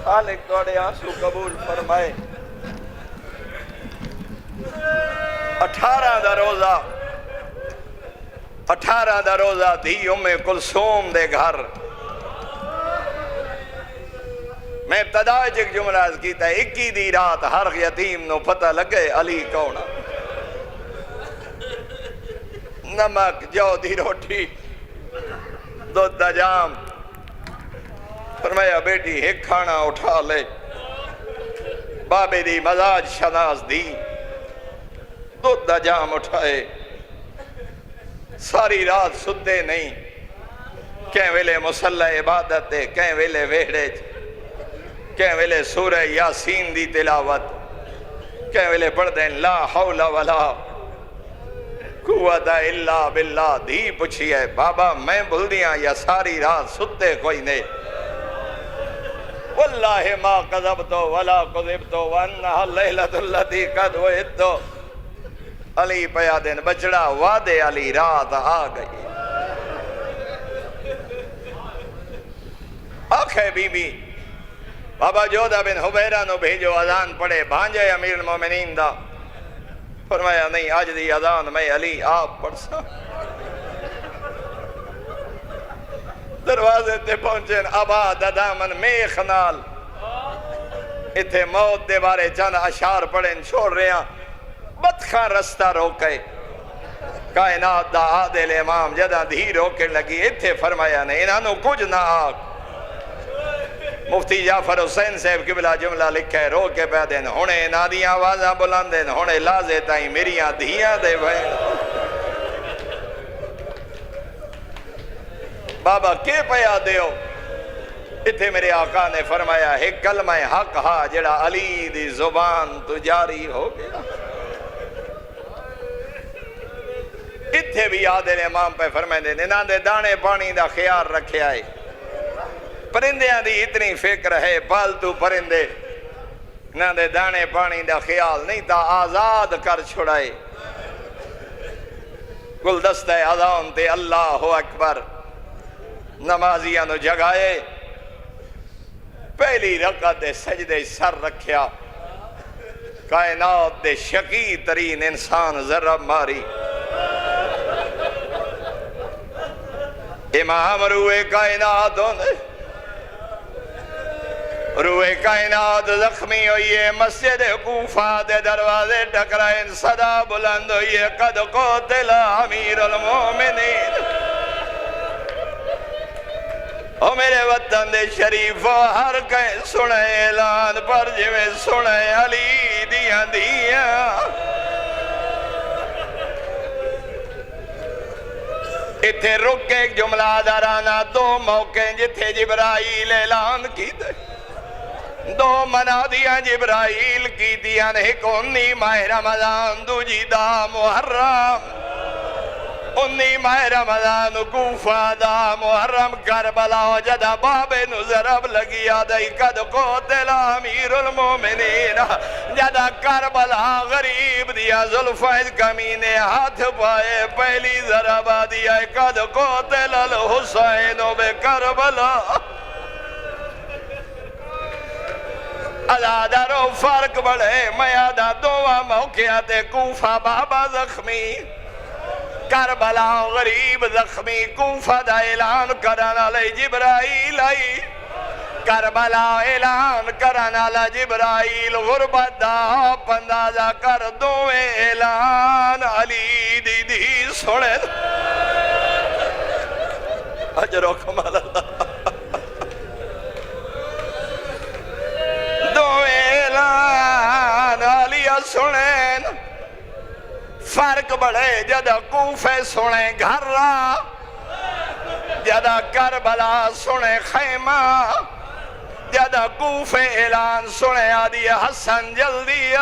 خالق توڑے آنسو قبول فرمائے۔ 18 دا روزہ دھی ام کلثوم دے گھر میں ابتدا ایک جملہ عرض کیتا ہے 21 دی رات ہر یتیم نو پتہ لگے علی کون نمک جو دی روٹی دودھ دا جام فرمایا بیٹی ایک کھانا اٹھا لے بابے دی مزاج شناس دی دودھ دا جام اٹھائے ساری رات سدے نہیں کہیں ویلے مسلح عبادت ہے کہیں ویلے ویڑے کہیں ویلے سورہ یاسین دی تلاوت کہیں ویلے پڑھ دیں لا حول ولا قوت الا باللہ دھی پوچھی ہے بابا میں بھول دیاں یا ساری رات ستے کوئی نہیں واللہ ما قذبتو ولا قذبتو وانہا لیلت اللتی قد وعدتو علی پیا دن بچڑا وعدے علی رات آ گئی آنکھیں بی بی بابا جودہ بن حبیرہ نو بھیجو اذان پڑھے بھانجے امیر المومنین دا فرمایا نہیں آج دی اذان میں علی آپ پڑھ سا دروازے تے پہنچیں ابا ددامن میخ نال اتھے موت دے بارے چند اشار پڑھیں چھوڑ رہے ہیں بدخان رستہ روکے کائنات دا عادل امام جدہ دھی روکے لگی اتھے فرمایا نہیں انہوں کچھ نہ آگ مفتی جعفر حسین صاحب قبلہ جملہ لکھے رو کے پیدیں ہونے نادیاں آوازاں بلندیں ہونے لازے تائیں میریاں دھیاں دے بھائیں بابا کے پیا دیو اتھے میرے آقا نے فرمایا ایک کلمہ حق ہا جڑا علی دی زبان تو جاری ہو گیا اتھے بھی عادل امام پہ فرمائیں دے ننان دے دانے پانی دا خیال رکھے آئے پرندیاں دی اتنی فکر ہے پالتو پرندے نہ دے دانے پانی دا خیال نہیں تا آزاد کر چھڑائے گلدستہ اذان تے اللہ اکبر نمازیاں نو جگائے پہلی رکعت سجدے سر رکھیا کائنات دے شقی ترین انسان ضرب ماری امام روئے کائنات ہونے روئے کائنات زخمی ہوئیے مسجد کوفہ دے دروازے ٹکرائن صدا بلند ہوئیے قد قتل امیر المومنین او میرے وطن دے شریفو ہر کہیں سنے اعلان پر جویں سنے علی دیاں دیاں اتھے رک ایک جملہ دارانا دو موقع جتھے جبرائیل اعلان کی دے دو منادیاں جبرائیل کی دیاں ایک 19 ماہ رمضان دو جیدہ محرم 19 ماہ رمضان کوفہ دا محرم کربلا جدہ بابے نو ضرب لگی آدھائی قد قتل امیر المومنین جدہ کربلا غریب دیا ذوالفقار کمینے ہاتھ پائے پہلی ضرب دیا قد قتل الحسین بے کربلا ازادہ رو فرق بڑھے میادہ دعا موقع تے کوفہ بابا زخمی کربلا غریب زخمی کوفہ دا اعلان کرنا لے جبرائیل آئی کربلا اعلان کرنا لے جبرائیل غربت دا پندازہ کر دوے اعلان علی دی دی سنے اجر و کمال اللہ دوے اعلان علی سنیں فرق بڑھے جدہ کوفے سنے گھر را جدہ کربلا سنے خیمہ جدہ کوفے اعلان سنے آدھی حسن جلدی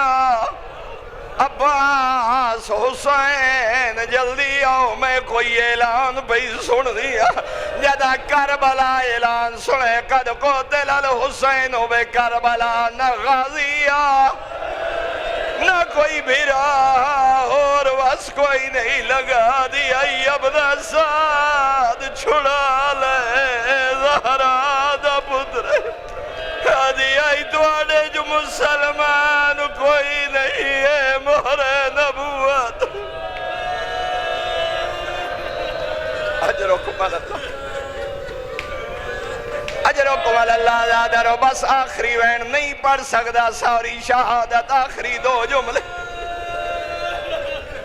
عباس حسین جلدی آؤ میں کوئی اعلان بھی سن دیا جدہ کربلا اعلان سنے قد قتل الحسین بے کربلا نہ غازیہ نہ کوئی بھیرا اور بس کوئی نہیں لگا دیا ابن سعد چھڑا لے زہرا دا پتر دیا توڑے جو مسلمان کوئی نہیں ہے مہر نبوت اجر و کمال اللہ اجرکم اللہ زادر بس آخری وین نہیں پڑھ سکتا سوری شہادت آخری دو جملے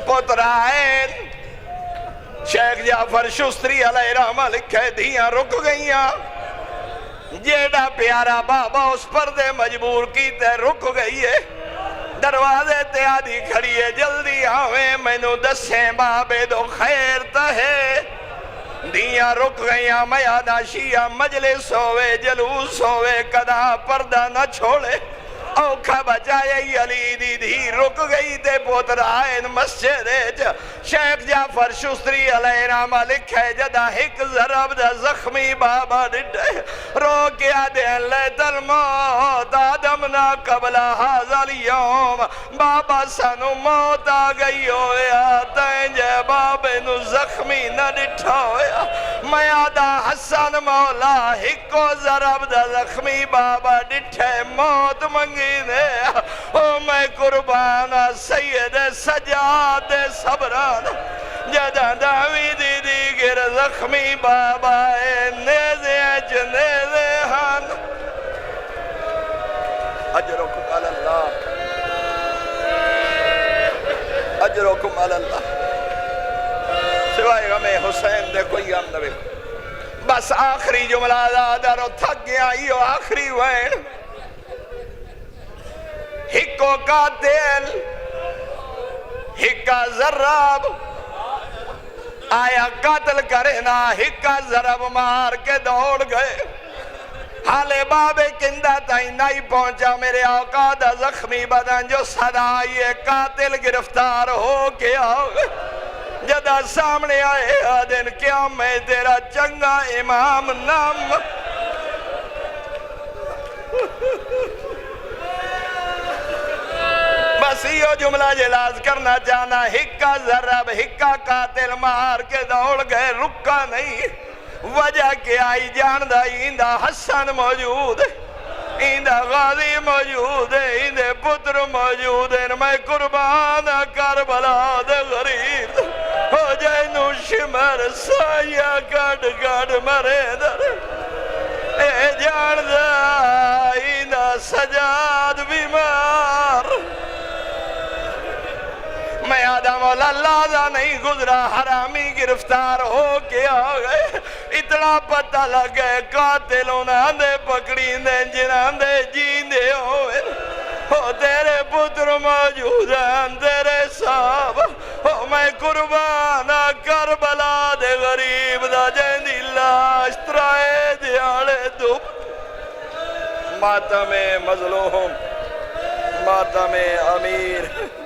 پترائن شیخ جعفر شستری علیہ رحمہ لکھے دھیاں رک گئیاں جیڑا پیارا بابا اس پردے مجبور کیتے رک گئی ہے دروازے تے آدھی کھڑی ہے جلدی آویں مینوں دسیں بابے دو خیر تہے دیاں رک گئیاں میادہ شیعہ مجلس ہوئے جلوس ہوئے کدا پردہ نہ چھوڑے اوکھا بچائے علی دی دھی رک گئی تے پوترائن مسجد شیخ جعفر شستری علیہ رحمہ لکھے جدا ہک ضرب دا زخمی بابا ڈٹے رو کیا دین لیت الموت آدمنا قبل حاضر اليوم بابا سانو موت آگئی ہویا تینجے بابے نو زخمی نہ ڈٹھا ہویا میادہ حسن مولا ہکو ضرب دا زخمی بابا ڈٹھے موت منگی او میں قربان سید سجاد صبران جدہ دعوی دی گر زخمی بابا نیزے جنیزے ہن اجرکم اللہ اجرکم اللہ سوائے غم حسین دے کوئی غم نہ بس آخری جملہ دادا رو تھک گیا یہ آخری وین ہکو قاتل ہکا ضرب آیا قاتل کرنا ہکا ضرب مار کے دوڑ گئے حالے بابے کندہ تائیں نہیں پہنچا میرے آقا دا زخمی بدن جو صدا یہ قاتل گرفتار ہو کے آگئے جدہ سامنے آئے آدن کیا میں تیرا چنگا امام نام بس یہ جملہ جلاز کرنا چاہنا ہکا ضرب ہکا قاتل مار کے دوڑ گئے رکا نہیں وجہ کیا آئی جاندہ ایندہ حسن موجود ہے ایندہ غازی موجود ہے ایندے پتر موجود ہے میں قربان کربلا دے غریب ہو جائے نو شمر سایہ گڑ گڑ مرے در اے جاندہ ایندہ سجاد بیمار میں آدم اللہ دا نہیں گزرا حرامی گرفتار ہو کے آگئے اتنا پتہ لگے قاتلوں نے اندے پکڑی دے جنان دے جیندے ہوئے ہو تیرے پتر موجود ہیں تیرے صاحب ہو میں قربان کربلا دے غریب دا جیندی لاش ترائے دیالے دھوپ ماتم مظلوم ماتم امیر